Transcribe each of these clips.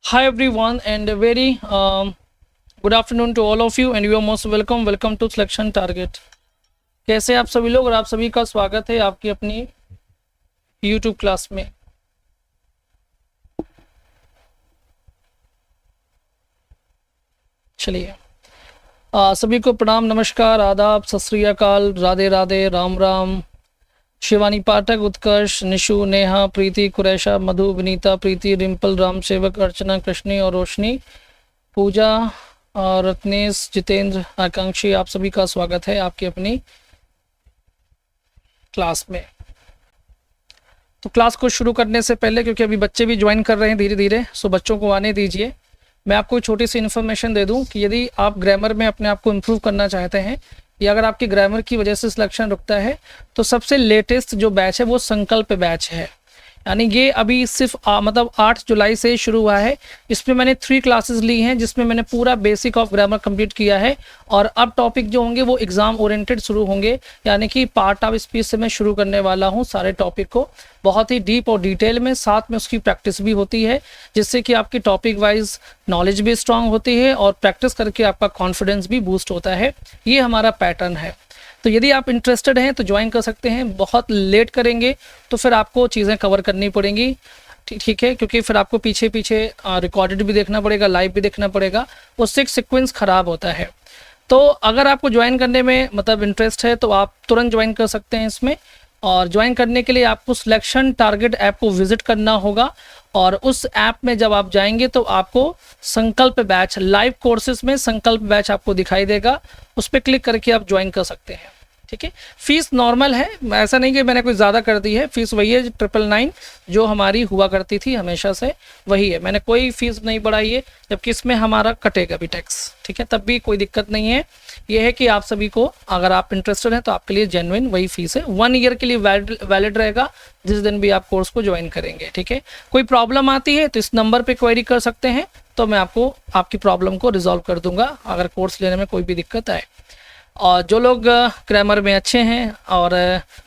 Hi everyone and a very good afternoon to all of you and you are most welcome to Selection Target। कैसे आप सभी लोग और आप सभी का स्वागत है आपकी अपनी YouTube क्लास में। चलिए सभी को प्रणाम, नमस्कार, आदाब, सत श्री अकाल, राधे राधे, राम राम। शिवानी पाठक, उत्कर्ष, निशु, नेहा, प्रीति, कुरैशा, मधु, विनीता, प्रीति, रिंपल, राम सेवक, अर्चना, कृष्णी और रोशनी, पूजा और रत्नेश, जितेंद्र, आकांक्षी, आप सभी का स्वागत है आपकी अपनी क्लास में। तो क्लास को शुरू करने से पहले, क्योंकि अभी बच्चे भी ज्वाइन कर रहे हैं धीरे धीरे, सो बच्चों को आने दीजिए। मैं आपको छोटी सी इन्फॉर्मेशन दे दूं कि यदि आप ग्रामर में अपने आप को इम्प्रूव करना चाहते हैं या अगर आपकी ग्रामर की वजह से सिलेक्शन रुकता है तो सबसे लेटेस्ट जो बैच है वो संकल्प बैच है। यानी ये अभी सिर्फ मतलब 8 जुलाई से शुरू हुआ है। इसमें मैंने 3 क्लासेस ली हैं जिसमें मैंने पूरा बेसिक ऑफ ग्रामर कंप्लीट किया है और अब टॉपिक जो होंगे वो एग्जाम ओरिएंटेड शुरू होंगे। यानी कि पार्ट ऑफ स्पीच से मैं शुरू करने वाला हूँ सारे टॉपिक को बहुत ही डीप और डिटेल में, साथ में उसकी प्रैक्टिस भी होती है जिससे कि आपकी टॉपिक वाइज नॉलेज भी स्ट्रांग होती है और प्रैक्टिस करके आपका कॉन्फिडेंस भी बूस्ट होता है। ये हमारा पैटर्न है। तो यदि आप इंटरेस्टेड हैं तो ज्वाइन कर सकते हैं। बहुत लेट करेंगे तो फिर आपको चीज़ें कवर करनी पड़ेंगी, ठीक है, क्योंकि फिर आपको पीछे पीछे रिकॉर्डेड भी देखना पड़ेगा, लाइव भी देखना पड़ेगा, उससे सीक्वेंस ख़राब होता है। तो अगर आपको ज्वाइन करने में मतलब इंटरेस्ट है तो आप तुरंत ज्वाइन कर सकते हैं इसमें। और ज्वाइन करने के लिए आपको सिलेक्शन टारगेट ऐप को विजिट करना होगा और उस ऐप में जब आप जाएंगे तो आपको संकल्प बैच, लाइव कोर्सेज में संकल्प बैच आपको दिखाई देगा, उस पर क्लिक करके आप ज्वाइन कर सकते हैं। ठीक है, फीस नॉर्मल है, ऐसा नहीं कि मैंने कोई ज़्यादा कर दी है। फीस वही है 999 जो हमारी हुआ करती थी हमेशा से, वही है। मैंने कोई फीस नहीं बढ़ाई है, जबकि इसमें हमारा कटेगा भी टैक्स, ठीक है, तब भी कोई दिक्कत नहीं है। ये है कि आप सभी को अगर आप इंटरेस्टेड हैं तो आपके लिए जेन्युइन वही फीस है। 1 ईयर के लिए वैलिड रहेगा जिस दिन भी आप कोर्स को ज्वाइन करेंगे। ठीक है, कोई प्रॉब्लम आती है तो इस नंबर पर क्वेरी कर सकते हैं, तो मैं आपको आपकी प्रॉब्लम को रिजॉल्व कर दूंगा अगर कोर्स लेने में कोई भी दिक्कत आए। और जो लोग ग्रामर में अच्छे हैं और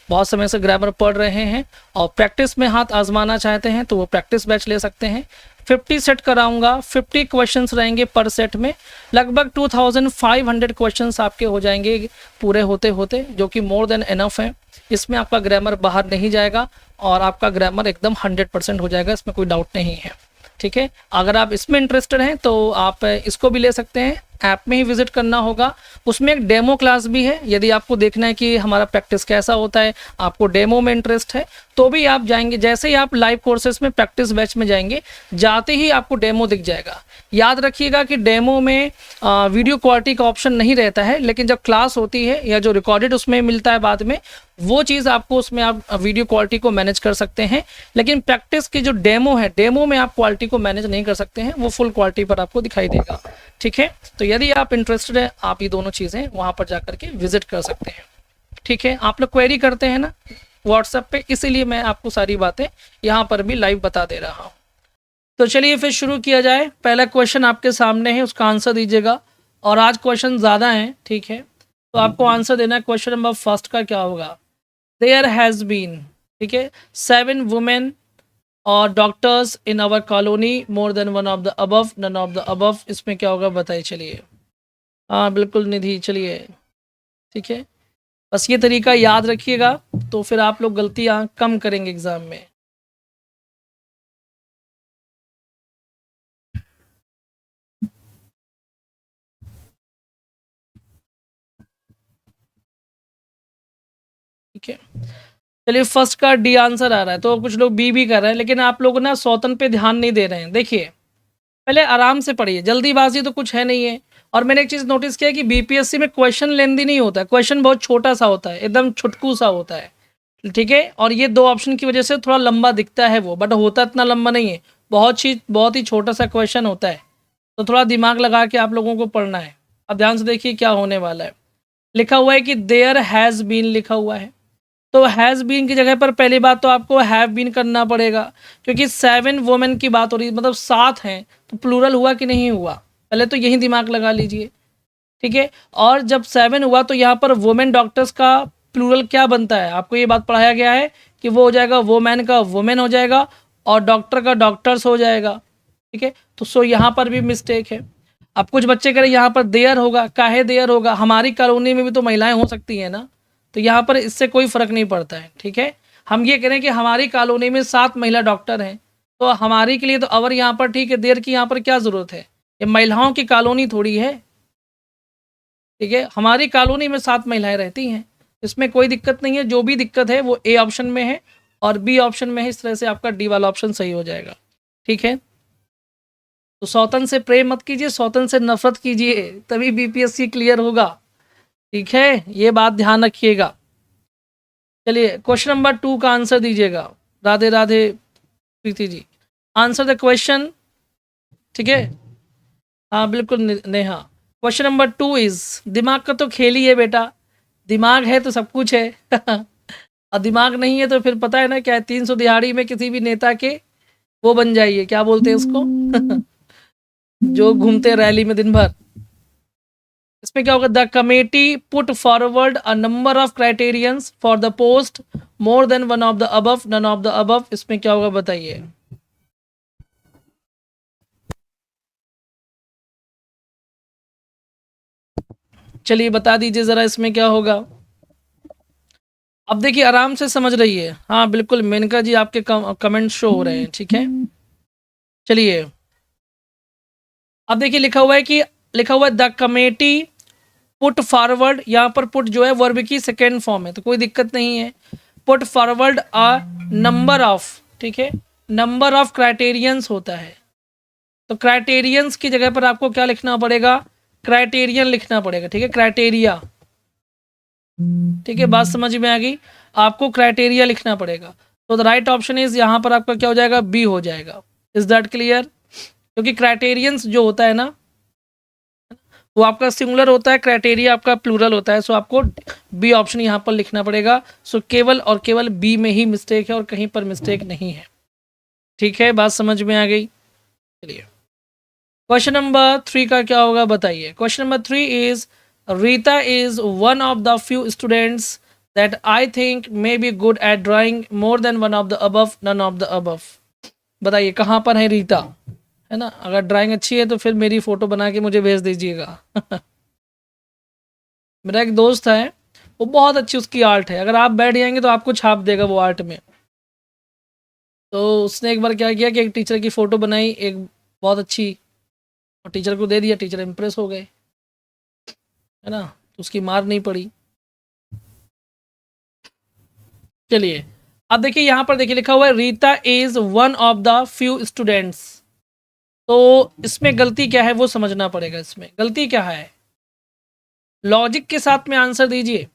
बहुत समय से ग्रामर पढ़ रहे हैं और प्रैक्टिस में हाथ आजमाना चाहते हैं तो वो प्रैक्टिस बैच ले सकते हैं। 50 सेट कराऊंगा, 50 क्वेश्चंस रहेंगे पर सेट में, लगभग 2500 क्वेश्चंस आपके हो जाएंगे पूरे होते होते, जो कि मोर देन इनफ है। इसमें आपका ग्रामर बाहर नहीं जाएगा और आपका ग्रामर एकदम 100% हो जाएगा, इसमें कोई डाउट नहीं है। ठीक है, अगर आप इसमें इंटरेस्टेड हैं तो आप इसको भी ले सकते हैं। ऐप में ही विजिट करना होगा, उसमें एक डेमो क्लास भी है। यदि आपको देखना है कि हमारा प्रैक्टिस कैसा होता है, आपको डेमो में इंटरेस्ट है तो भी आप जाएंगे। जैसे ही आप लाइव कोर्सेज में प्रैक्टिस बैच में जाएंगे, जाते ही आपको डेमो दिख जाएगा। याद रखिएगा कि डेमो में वीडियो क्वालिटी का ऑप्शन नहीं रहता है, लेकिन जब क्लास होती है या जो रिकॉर्डेड उसमें मिलता है बाद में, वो चीज़ आपको उसमें आप वीडियो क्वालिटी को मैनेज कर सकते हैं। लेकिन प्रैक्टिस की जो डेमो है, डेमो में आप क्वालिटी को मैनेज नहीं कर सकते हैं, वो फुल क्वालिटी पर आपको दिखाई देगा। ठीक है, तो यदि आप इंटरेस्टेड है आप ये दोनों चीज़ें वहाँ पर जा करके विजिट कर सकते हैं। ठीक है, आप लोग क्वेरी करते हैं ना व्हाट्सएप पे, इसीलिए मैं आपको सारी बातें यहाँ पर भी लाइव बता दे रहा हूँ। तो चलिए फिर शुरू किया जाए। पहला क्वेश्चन आपके सामने है, उसका आंसर दीजिएगा। और आज क्वेश्चन ज़्यादा हैं, ठीक है, तो आपको आंसर देना है। क्वेश्चन नंबर फर्स्ट का क्या होगा? देयर हैज़ बीन, ठीक है, 7 वुमेन और doctors in our colony, more than one of the above, none of the above. इसमें क्या होगा बताइए। चलिए, हाँ बिल्कुल निधि, चलिए ठीक है, बस ये तरीका याद रखिएगा तो फिर आप लोग गलतियाँ कम करेंगे एग्जाम में। ठीक है, चलिए फर्स्ट का डी आंसर आ रहा है, तो कुछ लोग बी भी कर रहे हैं, लेकिन आप लोग ना सौतन पे ध्यान नहीं दे रहे हैं। देखिए पहले आराम से पढ़िए, जल्दीबाजी तो कुछ है नहीं है। और मैंने एक चीज़ नोटिस किया कि बीपीएससी में क्वेश्चन लेंदी नहीं होता है, क्वेश्चन बहुत छोटा सा होता है, एकदम छुटकू सा होता है। ठीक है, और ये 2 ऑप्शन की वजह से थोड़ा लंबा दिखता है वो, बट होता इतना लंबा नहीं है, बहुत ही छोटा सा क्वेश्चन होता है। तो थोड़ा दिमाग लगा के आप लोगों को पढ़ना है। अब ध्यान से देखिए क्या होने वाला है। लिखा हुआ है कि देयर हैज़ बीन लिखा हुआ है, तो हैज़ बीन की जगह पर पहली बात तो आपको हैव बीन करना पड़ेगा, क्योंकि 7 वुमेन की बात हो रही है, मतलब 7 हैं, तो प्लूरल हुआ कि नहीं हुआ, पहले तो यही दिमाग लगा लीजिए। ठीक है, और जब 7 हुआ तो यहाँ पर वुमेन डॉक्टर्स का प्लूरल क्या बनता है, आपको ये बात पढ़ाया गया है कि वो हो जाएगा वुमेन का वुमेन हो जाएगा और डॉक्टर का डॉक्टर्स हो जाएगा। ठीक है। तो सो यहाँ पर भी मिस्टेक है। अब कुछ बच्चे कह रहे यहाँ पर देयर होगा, काहे देयर होगा, हमारी कॉलोनी में भी तो महिलाएं हो सकती हैं ना, तो यहाँ पर इससे कोई फर्क नहीं पड़ता है। ठीक है, हम ये कह रहे हैं कि हमारी कॉलोनी में 7 महिला डॉक्टर हैं, तो हमारी के लिए तो अवर यहाँ पर ठीक है, देयर की यहाँ पर क्या ज़रूरत है, ये महिलाओं की कॉलोनी थोड़ी है। ठीक है, हमारी कॉलोनी में 7 महिलाएं रहती हैं, इसमें कोई दिक्कत नहीं है। जो भी दिक्कत है वो ए ऑप्शन में है और बी ऑप्शन में है, इस तरह से आपका डी वाला ऑप्शन सही हो जाएगा। ठीक है, तो सौतन से प्रेम मत कीजिए, सौतन से नफरत कीजिए, तभी बीपीएससी क्लियर होगा। ठीक है, ये बात ध्यान रखिएगा। चलिए क्वेश्चन नंबर 2 का आंसर दीजिएगा। Radhe Radhe Preeti ji, answer the question. ठीक है, हाँ बिल्कुल नेहा। क्वेश्चन नंबर 2 इज, दिमाग का तो खेल ही है बेटा, दिमाग है तो सब कुछ है और दिमाग नहीं है तो फिर पता है ना क्या है, 300 दिहाड़ी में किसी भी नेता के वो बन जाइए, क्या बोलते हैं उसको जो घूमते रैली में दिन भर। इसमें क्या होगा, the committee put forward a number of criterions for the post, more than one of the above, none of the above. इसमें क्या होगा बताइए। चलिए बता दीजिए जरा इसमें क्या होगा। अब देखिए आराम से समझ रही है। हाँ बिल्कुल मेनका जी, आपके कमेंट शो हो रहे हैं। ठीक है, चलिए अब देखिए लिखा हुआ है द कमेटी पुट फॉरवर्ड, यहाँ पर पुट जो है वर्ब की सेकेंड फॉर्म है तो कोई दिक्कत नहीं है। Put forward a number of, ठीक है, नंबर ऑफ क्राइटेरियंस होता है, तो क्राइटेरियंस की जगह पर आपको क्या लिखना पड़ेगा, क्राइटेरियन लिखना पड़ेगा। ठीक है, क्राइटेरिया। ठीक है, बात समझ में आ गई, आपको क्राइटेरिया लिखना पड़ेगा। तो द राइट ऑप्शन इज, यहाँ पर आपका क्या हो जाएगा, बी हो जाएगा। Is that clear? क्योंकि क्राइटेरियंस जो होता है ना वो आपका सिंगुलर होता है, क्राइटेरिया आपका प्लूरल होता है, सो आपको बी ऑप्शन यहाँ पर लिखना पड़ेगा। सो केवल और केवल बी में ही मिस्टेक है और कहीं पर मिस्टेक नहीं है। ठीक है, बात समझ में आ गई। चलिए क्वेश्चन नंबर 3 का क्या होगा बताइए। Question number 3 is, Rita is one of the few students that I think may be good at drawing, more than one of the above, none of the above. बताइए कहाँ पर है रीता, है ना। अगर ड्राइंग अच्छी है तो फिर मेरी फ़ोटो बना के मुझे भेज दीजिएगा मेरा एक दोस्त है, वो बहुत अच्छी उसकी आर्ट है, अगर आप बैठ जाएंगे तो आपको छाप देगा वो आर्ट में। तो उसने एक बार क्या किया कि एक टीचर की फ़ोटो बनाई एक बहुत अच्छी, और टीचर को दे दिया, टीचर इम्प्रेस हो गए, है ना, तो उसकी मार नहीं पड़ी। चलिए अब देखिए यहाँ पर देखिए लिखा हुआ है Rita is one of the few students, तो इसमें गलती क्या है वो समझना पड़ेगा। इसमें गलती क्या है, लॉजिक के साथ में आंसर दीजिए।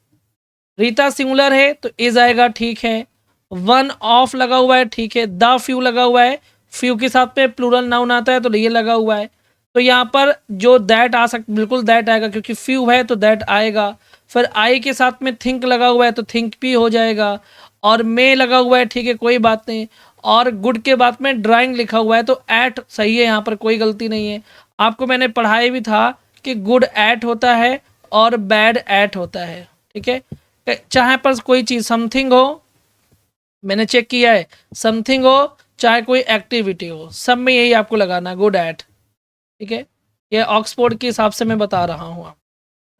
रीता सिंगुलर है तो इज आएगा, ठीक है। वन ऑफ लगा हुआ है, ठीक है। द फ्यू लगा हुआ है, फ्यू के साथ में प्लूरल नाउन आता है तो ये लगा हुआ है, तो यहाँ पर जो दैट आ सकता, बिल्कुल दैट आएगा क्योंकि फ्यू है तो दैट आएगा। फिर आई के साथ में थिंक लगा हुआ है तो थिंक भी हो जाएगा, और मे लगा हुआ है, ठीक है कोई बात नहीं। और गुड के बाद में ड्राइंग लिखा हुआ है तो एट सही है, यहाँ पर कोई गलती नहीं है। आपको मैंने पढ़ाया भी था कि गुड एट होता है और बैड एट होता है। ठीक है, चाहे पर कोई चीज़ समथिंग हो, मैंने चेक किया है, समथिंग हो चाहे कोई एक्टिविटी हो, सब में यही आपको लगाना गुड एट। ठीक है, ये ऑक्सफोर्ड के हिसाब से मैं बता रहा हूँ आप,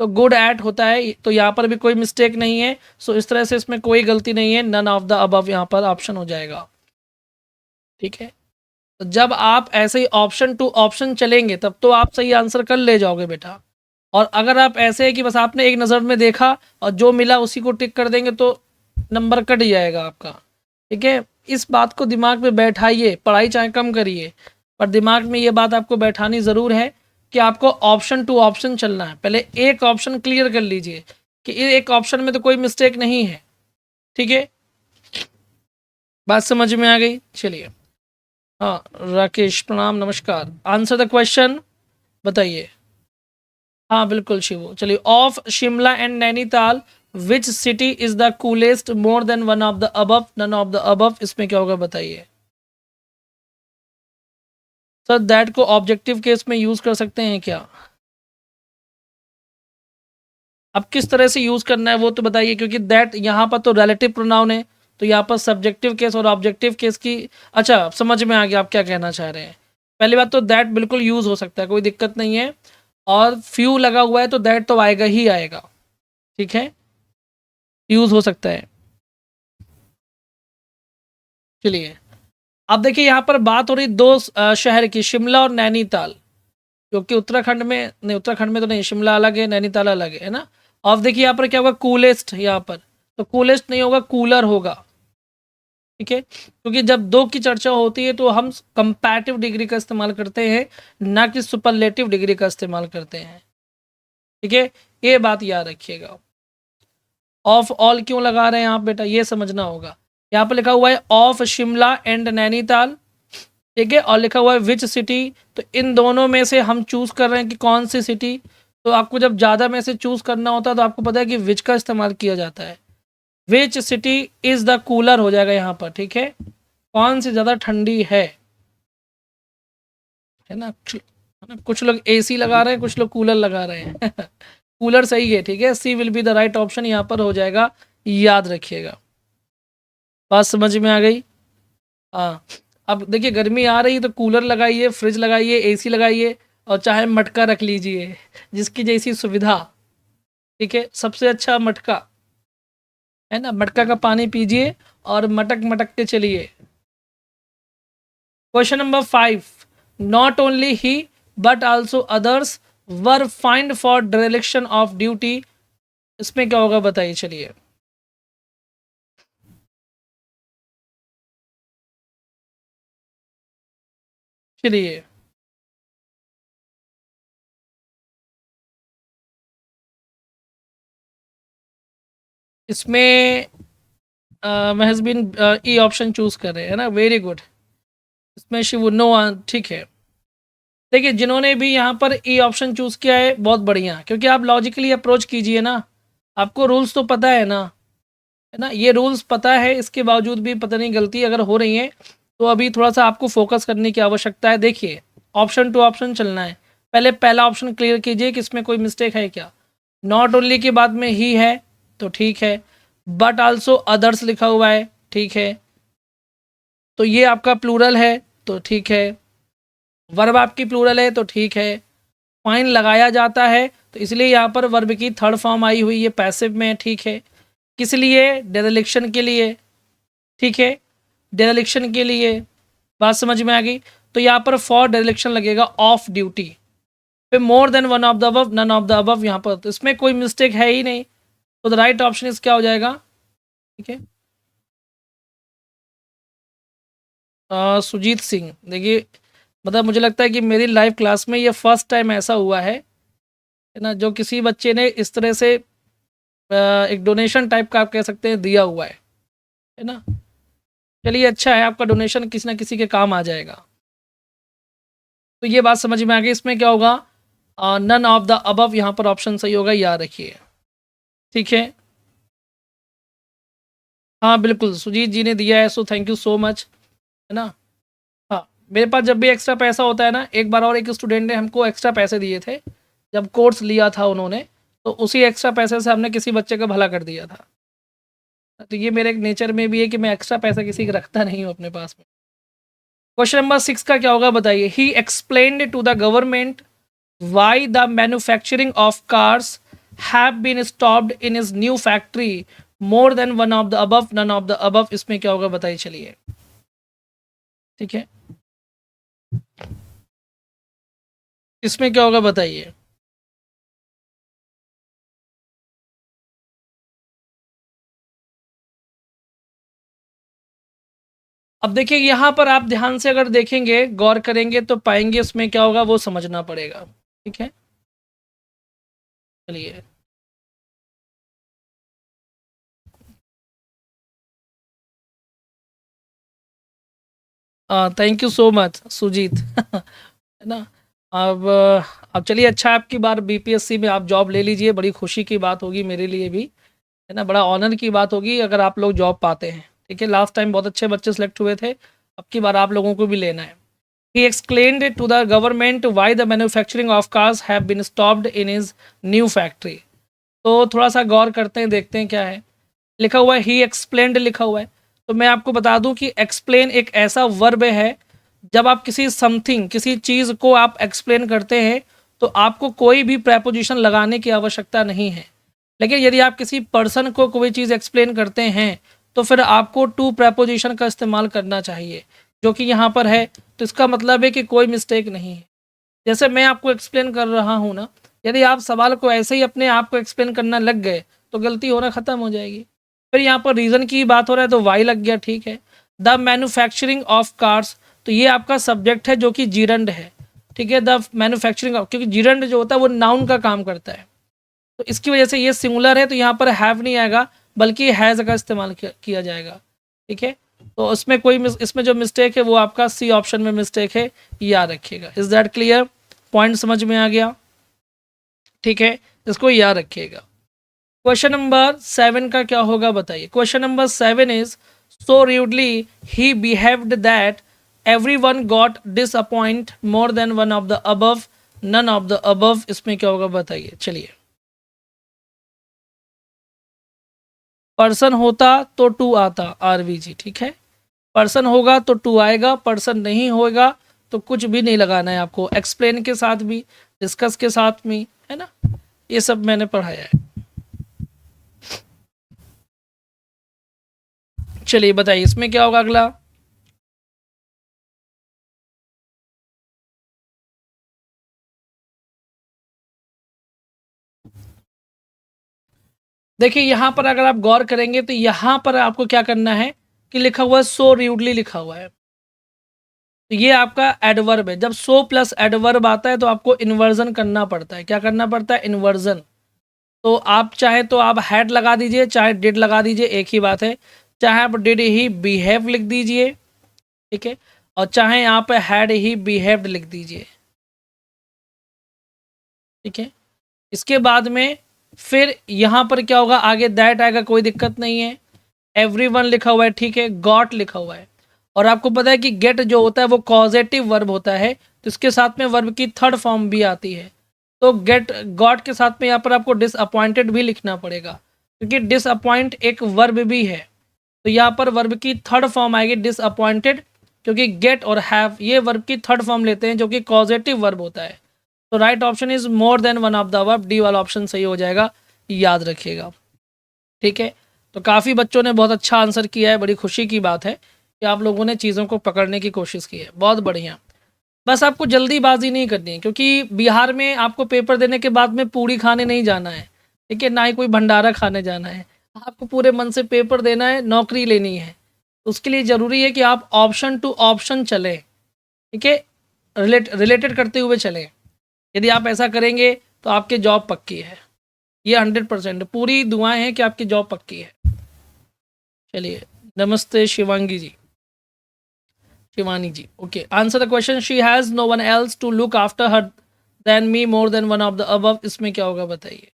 तो गुड एट होता है, तो यहाँ पर भी कोई मिस्टेक नहीं है। सो इस तरह से इसमें कोई गलती नहीं है, नन ऑफ द अबव यहाँ पर ऑप्शन हो जाएगा। ठीक है, तो जब आप ऐसे ही ऑप्शन टू ऑप्शन चलेंगे तब तो आप सही आंसर कर ले जाओगे बेटा। और अगर आप ऐसे है कि बस आपने एक नज़र में देखा और जो मिला उसी को टिक कर देंगे तो नंबर कट जाएगा आपका। ठीक है, इस बात को दिमाग में बैठाइए, पढ़ाई चाहे कम करिए पर दिमाग में ये बात आपको बैठानी ज़रूर है कि आपको ऑप्शन टू ऑप्शन चलना है। पहले एक ऑप्शन क्लियर कर लीजिए कि एक ऑप्शन में तो कोई मिस्टेक नहीं है। ठीक है, बात समझ में आ गई। चलिए हाँ राकेश प्रणाम नमस्कार, आंसर द क्वेश्चन बताइए। हाँ बिल्कुल शिवू। चलिए of Shimla and Nainital which city is the coolest, more than one of the above, none of the above. इसमें क्या होगा बताइए। सर दैट को ऑब्जेक्टिव केस में यूज कर सकते हैं क्या, अब किस तरह से यूज करना है वो तो बताइए, क्योंकि दैट यहाँ पर तो रिलेटिव प्रोनाउन है, तो यहाँ पर सब्जेक्टिव केस और ऑब्जेक्टिव केस की, अच्छा समझ में आ गया आप क्या कहना चाह रहे हैं। पहली बात तो दैट बिल्कुल यूज़ हो सकता है, कोई दिक्कत नहीं है, और फ्यू लगा हुआ है तो दैट तो आएगा ही आएगा, ठीक है, यूज़ हो सकता है। चलिए अब देखिए यहाँ पर बात हो रही दो शहर की, शिमला और नैनीताल, क्योंकि उत्तराखंड में नहीं, उत्तराखंड में तो नहीं, शिमला अलग है नैनीताल अलग है ना। अब देखिए यहाँ पर क्या होगा, कूलेस्ट, यहाँ पर तो कूलेस्ट नहीं होगा, कूलर होगा, ठीक है, क्योंकि जब दो की चर्चा होती है तो हम कंपैरेटिव डिग्री का इस्तेमाल करते हैं, ना कि सुपरलेटिव डिग्री का इस्तेमाल करते हैं, ठीक है, ये बात याद रखिएगा। ऑफ ऑल क्यों लगा रहे हैं आप बेटा, ये समझना होगा। यहाँ पर लिखा हुआ है ऑफ शिमला एंड नैनीताल, ठीक है, और लिखा हुआ है विच सिटी, तो इन दोनों में से हम चूज़ कर रहे हैं कि कौन सी सिटी। तो आपको जब ज़्यादा में से चूज़ करना होता है तो आपको पता है कि विच का इस्तेमाल किया जाता है, which city is the cooler हो जाएगा यहाँ पर, ठीक है, कौन सी ज़्यादा ठंडी है ना। कुछ लोग एसी लगा रहे हैं, कुछ लोग कूलर लगा रहे हैं कूलर सही है, ठीक है, C will be the right option यहाँ पर हो जाएगा, याद रखिएगा। बात समझ में आ गई। हाँ, अब देखिए गर्मी आ रही है तो कूलर लगाइए, फ्रिज लगाइए, एसी लगाइए, और चाहे मटका रख लीजिए, जिसकी जैसी सुविधा, ठीक है, सबसे अच्छा मटका है ना, मटका का पानी पीजिए और मटक मटक के चलिए। Question number 5, not only he but also others were find for direction of duty, इसमें क्या होगा बताइए, चलिए। चलिए इसमें महज बिन ई ऑप्शन चूज कर रहे हैं ना, वेरी गुड, इसमें शिव नो, ठीक है। देखिए जिन्होंने भी यहाँ पर ई ऑप्शन चूज किया है बहुत बढ़िया, क्योंकि आप लॉजिकली अप्रोच कीजिए ना, आपको रूल्स तो पता है ना, ये रूल्स पता है, इसके बावजूद भी पता नहीं गलती अगर हो रही है तो अभी थोड़ा सा आपको फोकस करने की आवश्यकता है। देखिए ऑप्शन टू ऑप्शन चलना है, पहले पहला ऑप्शन क्लियर कीजिए कि इसमें कोई मिस्टेक है क्या। नॉट ओनली के बाद में ही है तो ठीक है, बट आल्सो अदर्स लिखा हुआ है, ठीक है, तो ये आपका प्लूरल है तो ठीक है, वर्ब आपकी प्लूरल है तो ठीक है, फाइन लगाया जाता है तो इसलिए यहाँ पर वर्ब की थर्ड फॉर्म आई हुई है, पैसिव में, ठीक है, किस लिए, डेरेलिक्शन के लिए, ठीक है, डेरेलिक्शन के लिए, बात समझ में आ गई। तो यहाँ पर फॉर डेरेलिक्शन लगेगा ऑफ ड्यूटी, फिर more than one of the above, none of the above, यहाँ पर तो इसमें कोई मिस्टेक है ही नहीं, तो द राइट ऑप्शन इस क्या हो जाएगा, ठीक है। सुजीत सिंह, देखिए मतलब मुझे लगता है कि मेरी लाइव क्लास में ये फर्स्ट टाइम ऐसा हुआ है ना, जो किसी बच्चे ने इस तरह से एक डोनेशन टाइप का आप कह सकते हैं दिया हुआ है ना। चलिए अच्छा है, आपका डोनेशन किसी ना किसी के काम आ जाएगा। तो ये बात समझ में आ गई, इसमें क्या होगा, नन ऑफ द अबव, यहाँ पर ऑप्शन सही होगा, याद रखिए, ठीक है। हाँ बिल्कुल सुजीत जी ने दिया है, so thank you so much, है ना। हाँ मेरे पास जब भी एक्स्ट्रा पैसा होता है ना, एक बार और एक स्टूडेंट ने हमको एक्स्ट्रा पैसे दिए थे, जब कोर्स लिया था उन्होंने, तो उसी एक्स्ट्रा पैसे से हमने किसी बच्चे का भला कर दिया था। तो ये मेरे एक नेचर में भी है कि मैं एक्स्ट्रा पैसा किसी का रखता नहीं हूँ अपने पास में। क्वेश्चन नंबर 6 का क्या होगा बताइए, he explained to the government why the manufacturing of cars have been stopped in his new factory, more than one of the above, none of the above, इसमें क्या होगा बताइए, चलिए, ठीक है, इसमें क्या होगा बताइए। अब देखिए यहाँ पर आप ध्यान से अगर देखेंगे, गौर करेंगे तो पाएंगे इसमें क्या होगा वो समझना पड़ेगा, ठीक है, चलिए। Thank you so much Sujit है ना। अब चलिए अच्छा, आपकी बार बीपीएससी में आप जॉब ले लीजिए, बड़ी खुशी की बात होगी मेरे लिए भी, है ना, बड़ा ऑनर की बात होगी अगर आप लोग जॉब पाते हैं, ठीक है। लास्ट टाइम बहुत अच्छे बच्चे सेलेक्ट हुए थे, अब की बार आप लोगों को भी लेना है। He explained to the government why the manufacturing of cars have been stopped in his new factory. तो थोड़ा सा गौर करते हैं, देखते हैं क्या है लिखा हुआ है, ही एक्सप्लेन्ड लिखा हुआ है, तो मैं आपको बता दूं कि एक्सप्लेन एक ऐसा वर्ब है जब आप किसी समथिंग, किसी चीज़ को आप एक्सप्लेन करते हैं तो आपको कोई भी प्रेपोजिशन लगाने की आवश्यकता नहीं है। लेकिन यदि आप किसी पर्सन को कोई चीज़ एक्सप्लेन करते हैं तो फिर आपको टू प्रेपोजिशन का इस्तेमाल करना चाहिए, जो कि यहाँ पर है। तो इसका मतलब है कि कोई मिस्टेक नहीं है। जैसे मैं आपको एक्सप्लेन कर रहा हूँ ना, यदि आप सवाल को ऐसे ही अपने आप को एक्सप्लेन करना लग गए तो गलती होना ख़त्म हो जाएगी। फिर यहाँ पर रीज़न की बात हो रहा है तो वाई लग गया, ठीक है। द मैन्युफैक्चरिंग ऑफ कार्स, तो ये आपका सब्जेक्ट है जो कि जीरंड है, ठीक है। द मैन्युफैक्चरिंग ऑफ, क्योंकि जीरंड जो होता है वो नाउन का काम करता है, तो इसकी वजह से ये सिंगुलर है, तो यहाँ पर हैव नहीं आएगा बल्कि हैज़ का इस्तेमाल किया जाएगा, ठीक है। तो उसमें इसमें जो मिस्टेक है वो आपका सी ऑप्शन में मिस्टेक है, याद रखिएगा। Is that clear? पॉइंट समझ में आ गया, ठीक है, इसको याद रखिएगा। क्वेश्चन नंबर 7 का क्या होगा बताइए। Question number 7 is so rudely he behaved that everyone got disappoint more than one of the above, none of the above, इसमें क्या होगा बताइए। चलिए, पर्सन होता तो टू आता, आरवीजी, ठीक है। पर्सन होगा तो टू आएगा, पर्सन नहीं होगा तो कुछ भी नहीं लगाना है आपको, एक्सप्लेन के साथ भी, डिस्कस के साथ भी, है ना, ये सब मैंने पढ़ाया है। चलिए बताइए इसमें क्या होगा अगला। देखिए यहाँ पर अगर आप गौर करेंगे तो यहाँ पर आपको क्या करना है कि लिखा हुआ है सो रूडली लिखा हुआ है, तो ये आपका एडवर्ब है। जब सो प्लस एडवर्ब आता है तो आपको इन्वर्जन करना पड़ता है। क्या करना पड़ता है? इन्वर्जन। तो आप चाहे तो आप हैड लगा दीजिए, चाहे डिड लगा दीजिए, एक ही बात है। चाहे आप डिड ही बिहेव लिख दीजिए, ठीक है, और चाहे आप हैड ही बिहेव्ड लिख दीजिए, ठीक है। इसके बाद में फिर यहाँ पर क्या होगा, आगे दैट आएगा, कोई दिक्कत नहीं है। एवरीवन लिखा हुआ है, ठीक है, गॉट लिखा हुआ है। और आपको पता है कि गेट जो होता है वो कॉजेटिव वर्ब होता है, तो इसके साथ में वर्ब की थर्ड फॉर्म भी आती है। तो गेट गॉट के साथ में यहाँ पर आपको डिसअपॉइंटेड भी लिखना पड़ेगा, क्योंकि डिसअपॉइंट एक वर्ब भी है। तो यहाँ पर वर्ब की थर्ड फॉर्म आएगी डिसअपॉइंटेड, क्योंकि गेट और हैव ये वर्ब की थर्ड फॉर्म लेते हैं जो कि कॉजेटिव वर्ब होता है। तो right option is more than one of the verb, D वाला ऑप्शन सही हो जाएगा, याद रखिएगा, ठीक है। तो काफ़ी बच्चों ने बहुत अच्छा आंसर किया है, बड़ी खुशी की बात है कि आप लोगों ने चीज़ों को पकड़ने की कोशिश की है, बहुत बढ़िया। बस आपको जल्दीबाजी नहीं करनी है, क्योंकि बिहार में आपको पेपर देने के बाद में पूड़ी खाने नहीं जाना है, ठीक है, ना ही कोई भंडारा खाने जाना है। आपको पूरे मन से पेपर देना है, नौकरी लेनी है। उसके लिए ज़रूरी है कि आप ऑप्शन टू ऑप्शन चलें, ठीक है, रिलेटेड करते हुए चलें। यदि आप ऐसा करेंगे तो आपकी जॉब पक्की है, ये 100% पूरी दुआएं हैं कि आपकी जॉब पक्की है। चलिए, नमस्ते Shivangi ji, Shivani ji, okay. Answer the question, she has no one else to look after her than me more than one of the above, इसमें क्या होगा बताइए।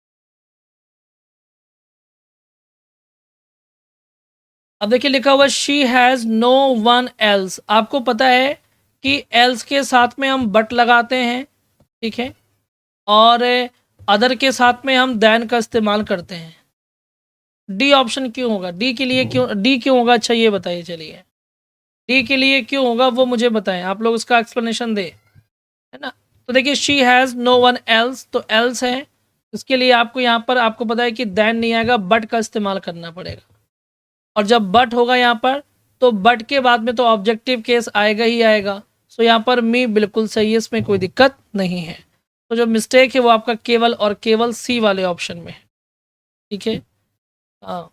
अब देखिए लिखा हुआ she has no one else. आपको पता है कि एल्स के साथ में हम बट लगाते हैं, ठीक है, और अदर के साथ में हम दैन का इस्तेमाल करते हैं। डी ऑप्शन क्यों होगा? डी के लिए क्यों, डी क्यों होगा? अच्छा ये बताइए, चलिए डी के लिए क्यों होगा वो मुझे बताएं, आप लोग इसका एक्सप्लेनेशन दें, है ना। तो देखिए she has no one else, तो एल्स है, इसके लिए आपको यहाँ पर आपको पता है कि दैन नहीं आएगा, बट का इस्तेमाल करना पड़ेगा। और जब बट होगा यहाँ पर तो बट के बाद में तो ऑब्जेक्टिव केस आएगा ही आएगा। सो यहाँ पर मी बिल्कुल सही है, इसमें कोई दिक्कत नहीं है। तो जो मिस्टेक है वो आपका केवल और केवल सी वाले ऑप्शन में है, ठीक है। हाँ,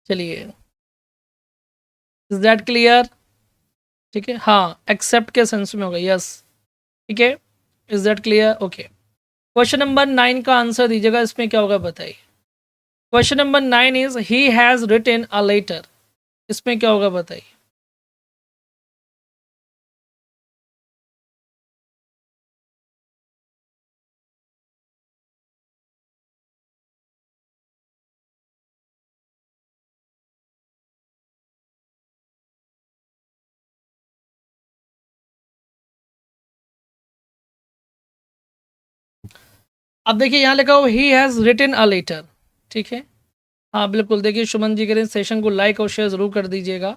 चलिए, इज दैट क्लियर? ठीक है, हाँ, एक्सेप्ट के सेंस में होगा, यस, ठीक है, is that clear? Okay. Question number 9 का आंसर दीजिएगा, इसमें क्या होगा बताइए। Question number 9 is he has written a letter, इसमें क्या होगा बताइए। अब देखिए यहाँ लिखा हो he has written a letter, ठीक है, हाँ बिल्कुल। देखिए सुमन जी करें सेशन को लाइक और शेयर ज़रूर कर दीजिएगा।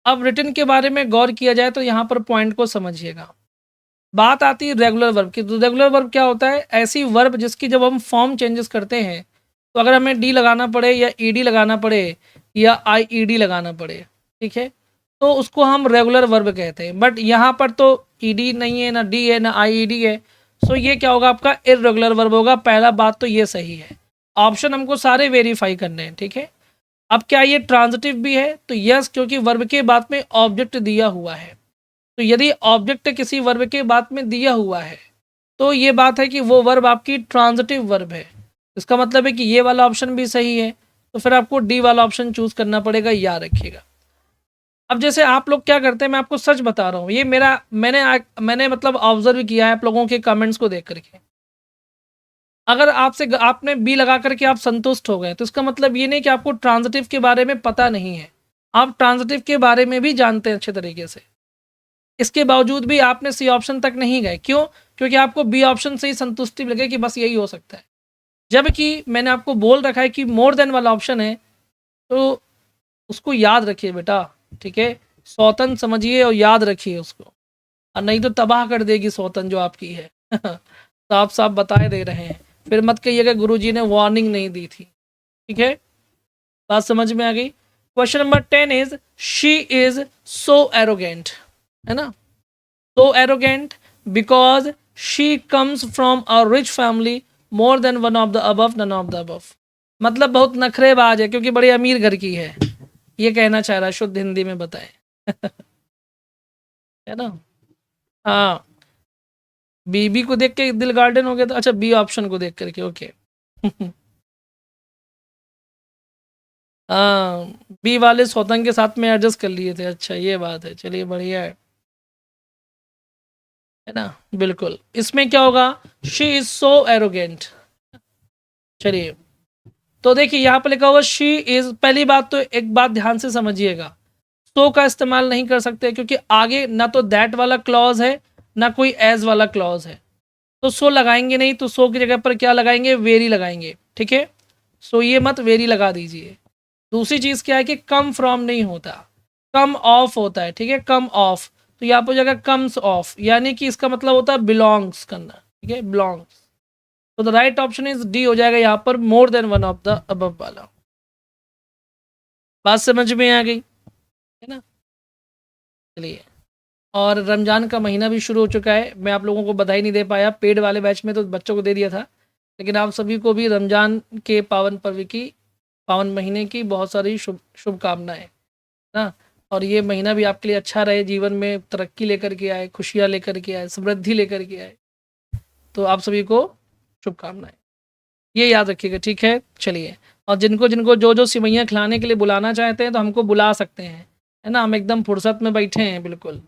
अब रिटन के बारे में गौर किया जाए तो यहाँ पर पॉइंट को समझिएगा। बात आती है रेगुलर वर्ब की। तो रेगुलर वर्ब क्या होता है? ऐसी वर्ब जिसकी जब हम फॉर्म चेंजेस करते हैं तो अगर हमें डी लगाना पड़े या ईडी लगाना पड़े या आईईडी लगाना पड़े, ठीक है, तो उसको हम रेगुलर वर्ब कहते हैं। बट यहाँ पर तो ईडी नहीं है, ना डी है, ना आईईडी है, सो ये क्या होगा? आपका इर्रेगुलर वर्ब होगा। पहला बात तो ये सही है। ऑप्शन हमको सारे वेरीफाई करने हैं, ठीक है। अब क्या ये ट्रांजिटिव भी है? तो यस, क्योंकि वर्ब के बाद में ऑब्जेक्ट दिया हुआ है। तो यदि ऑब्जेक्ट किसी वर्ब के बाद में दिया हुआ है तो ये बात है कि वो वर्ब आपकी ट्रांजिटिव वर्ब है। इसका मतलब है कि ये वाला ऑप्शन भी सही है। तो फिर आपको डी वाला ऑप्शन चूज करना पड़ेगा, याद रखिएगा। अब जैसे आप लोग क्या करते हैं, मैं आपको सच बता रहा हूँ, ये मैंने मतलब ऑब्जर्व किया है आप लोगों के कमेंट्स को देख करके। अगर आपने बी लगा करके आप संतुष्ट हो गए तो इसका मतलब ये नहीं कि आपको ट्रांजिटिव के बारे में पता नहीं है। आप ट्रांजिटिव के बारे में भी जानते हैं अच्छे तरीके से। इसके बावजूद भी आपने सी ऑप्शन तक नहीं गए। क्यों? क्योंकि आपको बी ऑप्शन से ही संतुष्टि लगे कि बस यही हो सकता है। जबकि मैंने आपको बोल रखा है कि मोर देन वाला ऑप्शन है, तो उसको याद रखिए बेटा, ठीक है। सौतन समझिए और याद रखिए उसको, और नहीं तो तबाह कर देगी सौतन जो आपकी है। साफ साफ बताए दे रहे हैं, फिर मत कहिएगा गुरुजी ने वार्निंग नहीं दी थी, ठीक है। बात समझ में आ गई। Question number 10 is she is so arrogant, है ना। So arrogant because she comes from a rich family, more than one of the above, none of the above. मतलब बहुत नखरेबाज है क्योंकि बड़े अमीर घर की है, ये कहना चाह रहा है, शुद्ध हिंदी में बताए। है ना। हाँ, बीबी को देख के दिल गार्डन हो गया था। अच्छा, बी ऑप्शन को देख करके, ओके। हाँ, बी वाले सौतंग के साथ में एडजस्ट कर लिए थे। अच्छा, ये बात है, चलिए बढ़िया है ना। बिल्कुल, इसमें क्या होगा? She is so arrogant. चलिए, तो देखिए यहाँ पर लिखा हुआ शी इज। पहली बात तो एक बात ध्यान से समझिएगा, सो का इस्तेमाल नहीं कर सकते क्योंकि आगे ना तो दैट वाला क्लॉज है ना कोई एज वाला क्लॉज है। तो सो लगाएंगे नहीं, तो सो की जगह पर क्या लगाएंगे? वेरी लगाएंगे, ठीक है। सो ये मत वेरी लगा दीजिए। दूसरी चीज़ क्या है कि कम फ्रॉम नहीं होता, कम ऑफ होता है, ठीक है, कम ऑफ। तो यहाँ पर जगह कम्स ऑफ, यानी कि इसका मतलब होता है बिलोंग्स करना, ठीक है, बिलोंग्स। तो the right option is D हो जाएगा यहाँ पर, मोर than one of the above वाला। बात समझ में आ गई, है ना। चलिए, और रमज़ान का महीना भी शुरू हो चुका है। मैं आप लोगों को बधाई नहीं दे पाया, पेड वाले बैच में तो बच्चों को दे दिया था, लेकिन आप सभी को भी रमज़ान के पावन पर्व की, पावन महीने की बहुत सारी शुभकामनाएं ना। और ये महीना भी आपके लिए अच्छा रहे, जीवन में तरक्की लेकर के आए, खुशियाँ लेकर के आए, समृद्धि लेकर के आए। तो आप सभी को शुभकामनाएं, ये याद रखिएगा, ठीक है। चलिए, और जिनको जिनको जो जो सिवैयाँ खिलाने के लिए बुलाना चाहते हैं तो हमको बुला सकते हैं, है ना। हम एकदम फुर्सत में बैठे हैं, बिल्कुल,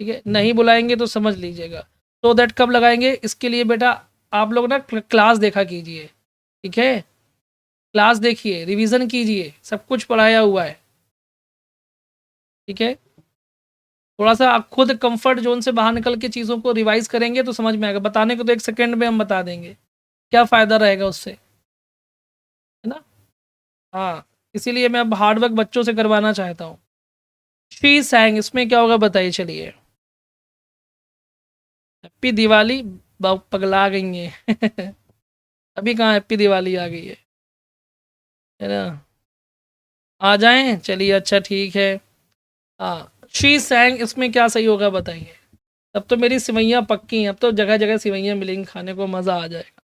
ठीक है। नहीं बुलाएंगे तो समझ लीजिएगा। तो दैट कब लगाएंगे? इसके लिए बेटा आप लोग ना क्लास देखा कीजिए, ठीक है। क्लास देखिए, रिवीजन कीजिए, सब कुछ पढ़ाया हुआ है, ठीक है। थोड़ा सा आप खुद कंफर्ट जोन से बाहर निकल के चीज़ों को रिवाइज करेंगे तो समझ में आएगा। बताने को तो 1 सेकेंड में हम बता देंगे, क्या फ़ायदा रहेगा उससे, है ना। हाँ, इसीलिए मैं अब हार्डवर्क बच्चों से करवाना चाहता हूँ। शी सैंग, इसमें क्या होगा बताइए। चलिए, हैप्पी दिवाली, पगला गई है। अभी कहाँ हैप्पी दिवाली आ गई है ना। आ जाएं, चलिए, अच्छा ठीक है। हाँ, शी सैंग, इसमें क्या सही होगा बताइए। तब तो मेरी सिवैयाँ पक्की हैं, अब तो जगह जगह सिवैयाँ मिलेंगी, खाने को मज़ा आ जाएगा।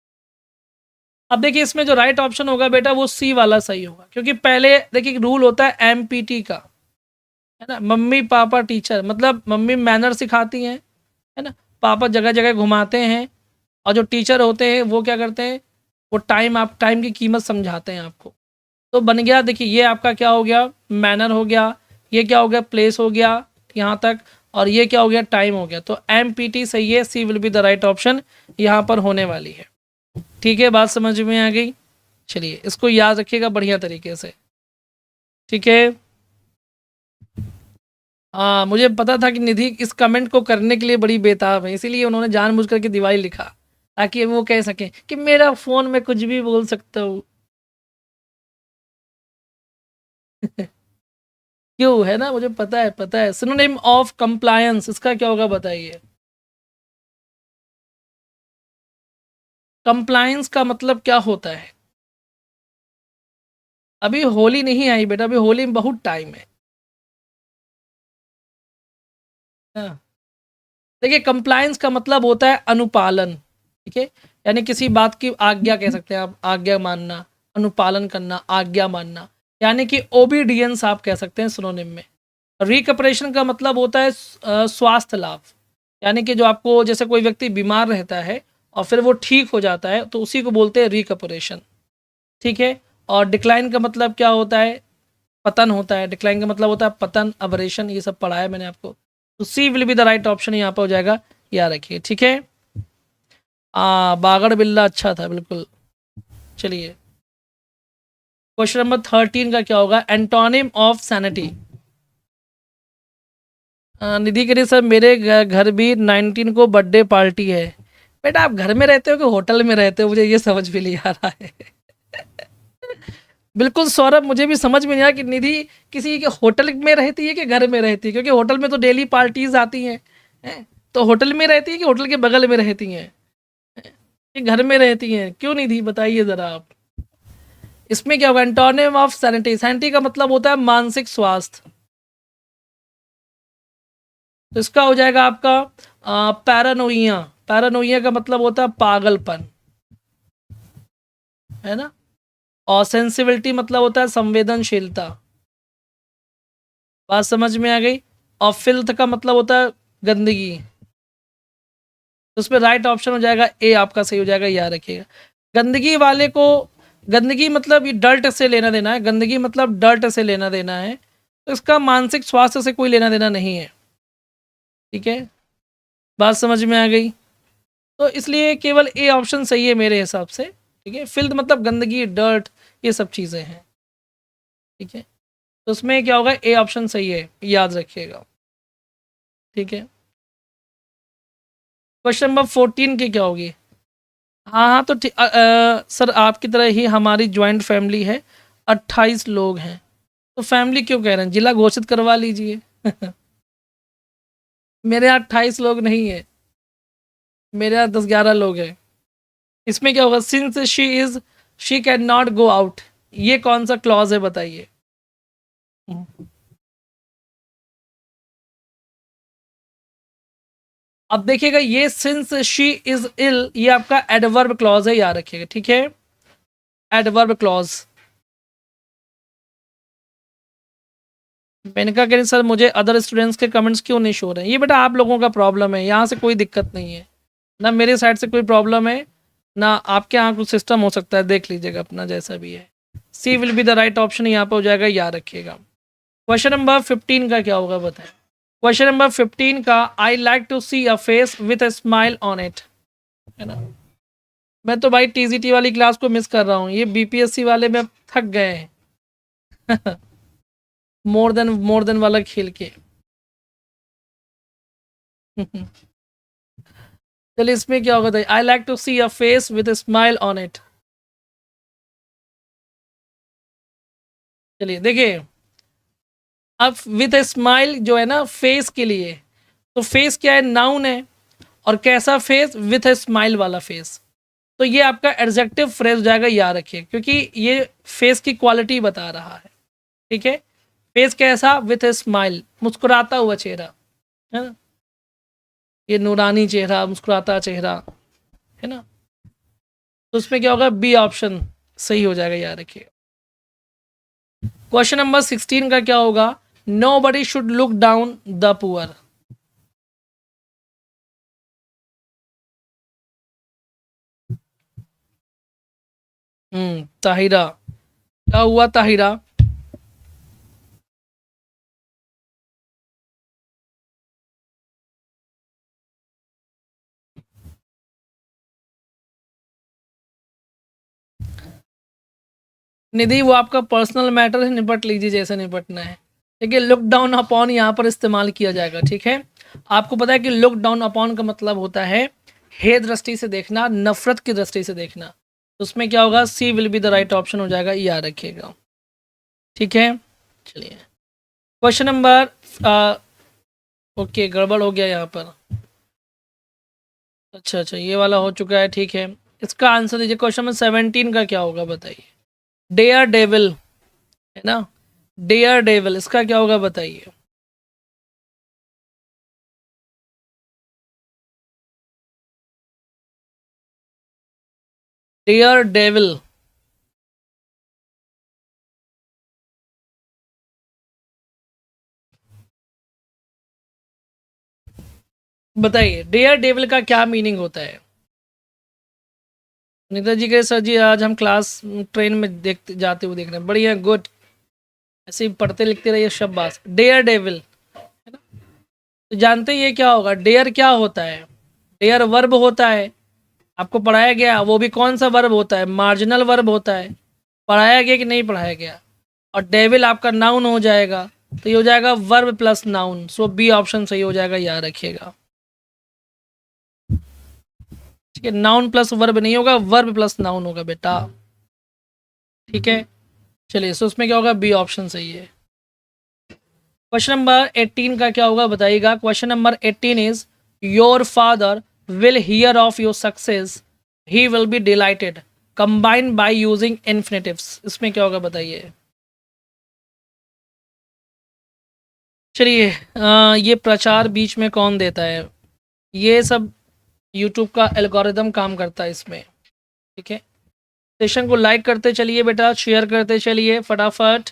अब देखिए, इसमें जो राइट ऑप्शन होगा बेटा वो सी वाला सही होगा, क्योंकि पहले देखिए रूल होता है MPT का, है ना, मम्मी पापा टीचर। मतलब मम्मी मैनर सिखाती हैं, है ना, पापा जगह जगह घुमाते हैं, और जो टीचर होते हैं वो क्या करते हैं? वो टाइम की कीमत समझाते हैं आपको। तो बन गया, देखिए ये आपका क्या हो गया? मैनर हो गया। ये क्या हो गया? प्लेस हो गया यहाँ तक। और ये क्या हो गया? टाइम हो गया। तो MPT सही है, C will be the right option यहाँ पर होने वाली है, ठीक है। बात समझ में आ गई। चलिए, इसको याद रखिएगा बढ़िया तरीके से, ठीक है। हाँ, मुझे पता था कि निधि इस कमेंट को करने के लिए बड़ी बेताब है, इसीलिए उन्होंने जानबूझ करके दिवाली लिखा, ताकि वो कह सकें कि मेरा फ़ोन में कुछ भी बोल सकता हूँ। क्यों, है ना, मुझे पता है, पता है। सिनोनिम ऑफ कंप्लायंस इसका क्या होगा बताइए। कंप्लायंस का मतलब क्या होता है? अभी होली नहीं आई बेटा, अभी होली में बहुत टाइम है। हाँ। देखिए, कंप्लायंस का मतलब होता है अनुपालन, ठीक है, यानी किसी बात की आज्ञा कह सकते हैं आप, आज्ञा मानना, अनुपालन करना, आज्ञा मानना, यानी कि ओबीडियंस आप कह सकते हैं सिनोनिम में। रिकपरेशन का मतलब होता है स्वास्थ्य लाभ, यानी कि जो आपको, जैसे कोई व्यक्ति बीमार रहता है और फिर वो ठीक हो जाता है तो उसी को बोलते हैं रिकपरेशन, ठीक है। और डिक्लाइन का मतलब क्या होता है? पतन होता है। डिक्लाइन का मतलब होता है पतन, अबरेशन, ये सब पढ़ा है मैंने आपको। तो C will be the right option यहाँ पर हो जाएगा, याद रखिए, ठीक है। बागड़ बिल्ला अच्छा था, बिल्कुल। चलिए, क्वेश्चन नंबर 13 का क्या होगा? Antonym of sanity. निधि करिए सर, मेरे घर भी 19 को बर्थडे पार्टी है। बेटा आप घर में रहते हो कि होटल में रहते हो, मुझे ये समझ भी नहीं आ रहा है। बिल्कुल सौरभ, मुझे भी समझ में नहीं आया कि निधि किसी के होटल में रहती है कि घर में रहती है, क्योंकि होटल में तो डेली पार्टीज आती हैं। तो होटल में रहती है कि होटल के बगल में रहती हैं, कि घर में रहती हैं? क्यों निधि, बताइए ज़रा आप। इसमें क्या होगा? Antonym of sanity. सैनिटी का मतलब होता है मानसिक स्वास्थ्य, तो इसका हो जाएगा आपका पैरानोइया। पैरानोइया का मतलब होता है पागलपन, है ना। और सेंसिबिलिटी मतलब होता है संवेदनशीलता। बात समझ में आ गई। और फिल्थ का मतलब होता है गंदगी। तो उसमें राइट ऑप्शन हो जाएगा ए, आपका सही हो जाएगा, याद रखिएगा। गंदगी वाले को, गंदगी मतलब ये डर्ट से लेना देना है, गंदगी मतलब डर्ट से लेना देना है, तो इसका मानसिक स्वास्थ्य से कोई लेना देना नहीं है, ठीक है। बात समझ में आ गई। तो इसलिए केवल ए ऑप्शन सही है मेरे हिसाब से, ठीक है। फिल्थ मतलब गंदगी, डर्ट, ये सब चीज़ें हैं, ठीक है। तो उसमें क्या होगा? ए ऑप्शन सही है, याद रखिएगा, ठीक है। क्वेश्चन नंबर 14 की क्या होगी? हाँ हाँ, तो ठीक, सर आपकी तरह ही हमारी ज्वाइंट फैमिली है, 28 लोग हैं। तो फैमिली क्यों कह रहे हैं? जिला घोषित करवा लीजिए। मेरे यहाँ 28 लोग नहीं है, मेरे यहाँ 10-11 लोग हैं। इसमें क्या होगा? Since she can not go out, ये कौन सा क्लॉज है बताइए। अब देखिएगा, ये सिंस शी इज इल, ये आपका एडवर्ब क्लॉज है, याद रखिएगा, ठीक है। Adverb clause. मैंने कहा कि सर मुझे अदर स्टूडेंट्स के कमेंट्स क्यों नहीं शो रहे हैं? ये बेटा आप लोगों का प्रॉब्लम है, यहाँ से कोई दिक्कत नहीं है ना, मेरे साइड से कोई प्रॉब्लम है ना, आपके यहाँ कुछ सिस्टम हो सकता है, देख लीजिएगा अपना जैसा भी है। C will be the right option यहाँ पर हो जाएगा, याद रखिएगा। क्वेश्चन नंबर 15 का क्या होगा बताएं। क्वेश्चन नंबर 15 का, I like to see a face with a smile on it, है ना। मैं तो भाई टीजीटी वाली क्लास को मिस कर रहा हूँ, ये बीपीएससी वाले में थक गए हैं। मोर देन वाला खेल के। चलिए, इसमें क्या होगा? I like to see a face with smile on it. चलिए देखिए, अब विद स्माइल जो है ना फेस के लिए, तो फेस क्या है? नाउन है। और कैसा फेस? विथ ए स्माइल वाला फेस। तो ये आपका एडजेक्टिव फ्रेज हो जाएगा, याद रखिए, क्योंकि ये फेस की क्वालिटी बता रहा है, ठीक है। फेस कैसा? विथ ए स्माइल, मुस्कुराता हुआ चेहरा, है ना। ये नूरानी चेहरा, मुस्कुराता चेहरा, है ना। तो उसमें क्या होगा? बी ऑप्शन सही हो जाएगा, याद रखिए। क्वेश्चन नंबर 16 का क्या होगा? Nobody should look down the poor. Tahira, क्या हुआ ताहिरा? निधि, वो आपका पर्सनल मैटर है, निपट लीजिए जैसे निपटना है। देखिए, लुक डाउन अपॉन यहाँ पर इस्तेमाल किया जाएगा, ठीक है। आपको पता है कि लुक डाउन अपॉन का मतलब होता है हे दृष्टि से देखना, नफरत की दृष्टि से देखना। तो उसमें क्या होगा? C will be the right option हो जाएगा, याद रखिएगा, ठीक है। चलिए, क्वेश्चन नंबर ओके, गड़बड़ हो गया यहाँ पर। अच्छा अच्छा, ये वाला हो चुका है, ठीक है। इसका आंसर दीजिए, क्वेश्चन नंबर 17 का क्या होगा बताइए। डेयर डेविल है ना, डेयर डेविल, इसका क्या होगा बताइए। डेयर डेविल, बताइए डेयर डेविल का क्या मीनिंग होता है। नीता जी के सर जी आज हम क्लास ट्रेन में देखते जाते हुए देख रहे हैं, बढ़िया, गुड, ऐसे ही पढ़ते लिखते रहिए शाबाश। डेयर डेविल है ना, तो जानते ही ये क्या होगा, डेयर क्या होता है, डेयर वर्ब होता है, आपको पढ़ाया गया, वो भी कौन सा वर्ब होता है, मार्जिनल वर्ब होता है, पढ़ाया गया कि नहीं पढ़ाया गया। और डेविल आपका नाउन हो जाएगा, तो ये हो जाएगा वर्ब प्लस नाउन, सो बी ऑप्शन सही हो जाएगा, याद रखिएगा। ठीक है, नाउन प्लस वर्ब नहीं होगा, वर्ब प्लस नाउन होगा बेटा, ठीक है। चलिए, सो उसमें क्या होगा, बी ऑप्शन सही है। क्वेश्चन नंबर 18 का क्या होगा बताइएगा। Question number 18 is your father will hear of your success, he will be dilated, combine by using infinitives, इसमें क्या होगा बताइए। चलिए, ये प्रचार बीच में कौन देता है, ये सब यूट्यूब का एल्गोरिदम काम करता है इसमें, ठीक है। सेशन को लाइक करते चलिए बेटा, शेयर करते चलिए फटाफट,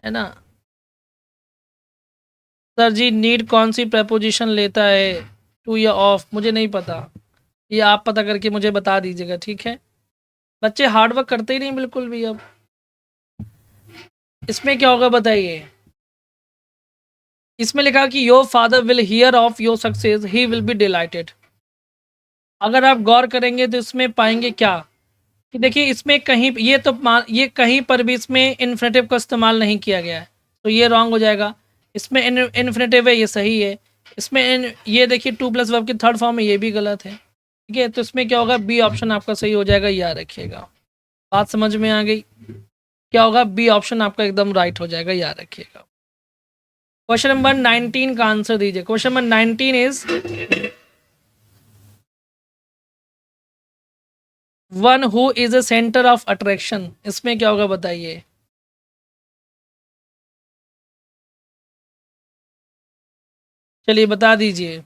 है ना। सर जी नीड कौन सी प्रपोजिशन लेता है, टू या ऑफ, मुझे नहीं पता, ये आप पता करके मुझे बता दीजिएगा, ठीक है। बच्चे हार्डवर्क करते ही नहीं बिल्कुल भी अब। इसमें क्या होगा बताइए, इसमें लिखा कि your father will hear of your success, he will be dilated. अगर आप गौर करेंगे तो इसमें पाएंगे क्या कि देखिए, इसमें कहीं ये कहीं पर भी इसमें इन्फिनेटिव का इस्तेमाल नहीं किया गया है, तो ये रॉन्ग हो जाएगा। इसमें इन्फिनेटिव है, ये सही है। इसमें ये देखिए टू प्लस वर्ब की थर्ड फॉर्म है, ये भी गलत है, ठीक है। तो इसमें क्या होगा, बी ऑप्शन आपका सही हो जाएगा, याद रखिएगा। बात समझ में आ गई, क्या होगा, बी ऑप्शन आपका एकदम राइट हो जाएगा, याद रखिएगा। क्वेश्चन नंबर 19 का आंसर दीजिए। Question number 19 is one who is a centre of attraction, इसमें क्या होगा बताइए। चलिए बता दीजिए।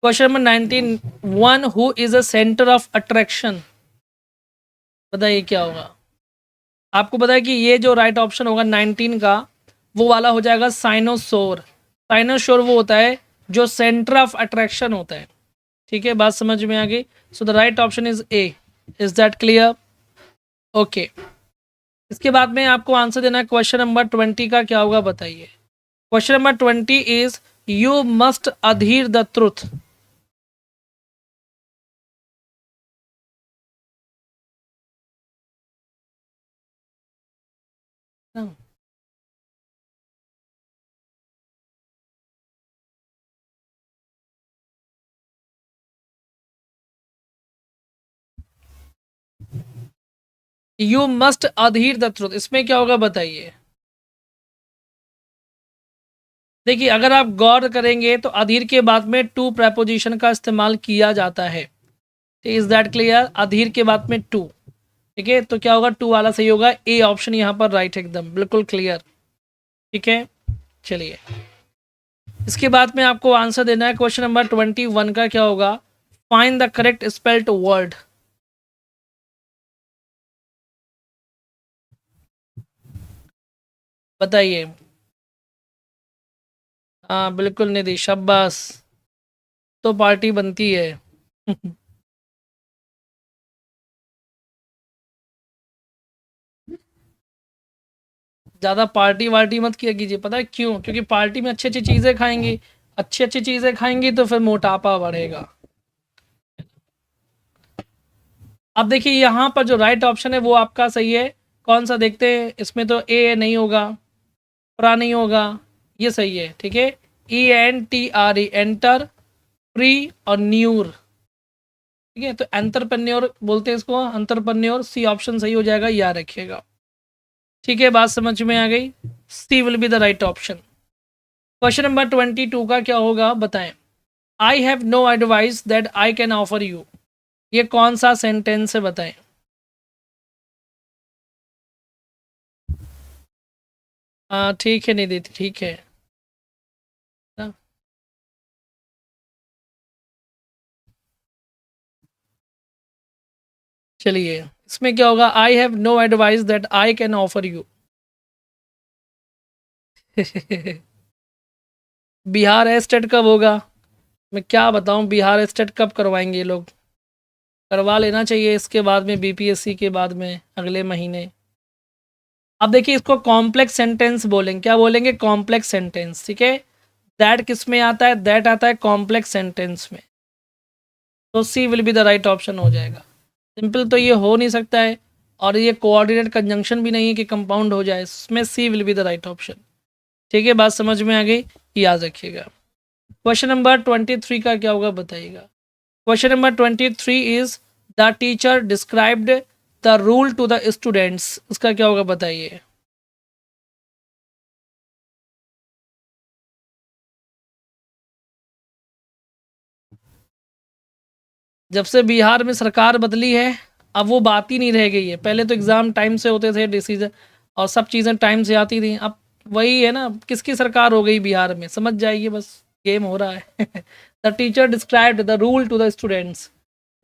Question number 19, one who is a centre of attraction, बताइए क्या होगा। आपको पता है कि ये जो राइट ऑप्शन होगा 19 का, वो वाला हो जाएगा साइनोसोर। साइनोसोर वो होता है जो सेंटर ऑफ अट्रैक्शन होता है, ठीक है। बात समझ में आ गई, so the right option is a, is that clear, okay. इसके बाद में आपको आंसर देना है क्वेश्चन नंबर 20 का, क्या होगा बताइए। Question number 20 is you must Adhir the truth, you must Adhir the truth, इसमें क्या होगा बताइए। देखिए, अगर आप गौर करेंगे तो अधीर के बाद में टू प्रपोजिशन का इस्तेमाल किया जाता है, इज दैट क्लियर, अधीर के बाद में टू, ठीक है। तो क्या होगा, टू वाला सही होगा, ए ऑप्शन यहाँ पर राइट, एकदम बिल्कुल क्लियर, ठीक है। चलिए, इसके बाद में आपको आंसर देना है क्वेश्चन नंबर 21 का, क्या होगा, find the correct spelled word, बताइए। हाँ बिल्कुल निधि, शाबाश, तो पार्टी बनती है। ज़्यादा पार्टी वार्टी मत किया कीजिए, पता है क्यों, क्योंकि पार्टी में अच्छी अच्छी चीज़ें खाएंगी, अच्छी अच्छी चीज़ें खाएंगी तो फिर मोटापा बढ़ेगा। अब देखिए, यहाँ पर जो राइट ऑप्शन है वो आपका सही है, कौन सा देखते हैं, इसमें तो ए नहीं होगा, प्रा नहीं होगा, ये सही है, ठीक है। ENTRE, एंटर, प्री और न्यूर, ठीक है, तो एंटरप्रेन्योर बोलते हैं इसको, एंटरप्रेन्योर, सी ऑप्शन सही हो जाएगा, याद रखिएगा। ठीक है, बात समझ में आ गई, C will be the right option. Question number 22 का क्या होगा बताएं। I have no advice that I can offer you, ये कौन सा सेंटेंस है बताएं। हाँ ठीक है निधि, ठीक है ना? चलिए इसमें क्या होगा, I have no advice that I can offer you. Bihar estate कब होगा, मैं क्या बताऊं, बिहार एस्टेट कब करवाएंगे ये लोग, करवा लेना चाहिए इसके बाद में, बीपीएससी के बाद में अगले महीने। अब देखिए इसको कॉम्प्लेक्स सेंटेंस बोलेंगे, क्या बोलेंगे, कॉम्प्लेक्स सेंटेंस। ठीक है, दैट किस में आता है, दैट आता है कॉम्प्लेक्स सेंटेंस में, तो C will be the right option हो जाएगा। सिंपल तो ये हो नहीं सकता है, और ये कोऑर्डिनेट कंजंक्शन भी नहीं है कि कंपाउंड हो जाए, इसमें C will be the right option. ठीक है, बात समझ में आ गई, याद रखिएगा। क्वेश्चन नंबर 23 का क्या होगा बताइएगा। Question number 23 is the teacher described the rule to the students, इसका क्या होगा बताइए। जब से बिहार में सरकार बदली है, अब वो बात ही नहीं रह गई है। पहले तो एग्ज़ाम टाइम से होते थे, डिसीजन और सब चीज़ें टाइम से आती थी, अब वही है ना, किसकी सरकार हो गई बिहार में, समझ जाइए, बस गेम हो रहा है। The teacher described the rule to the students.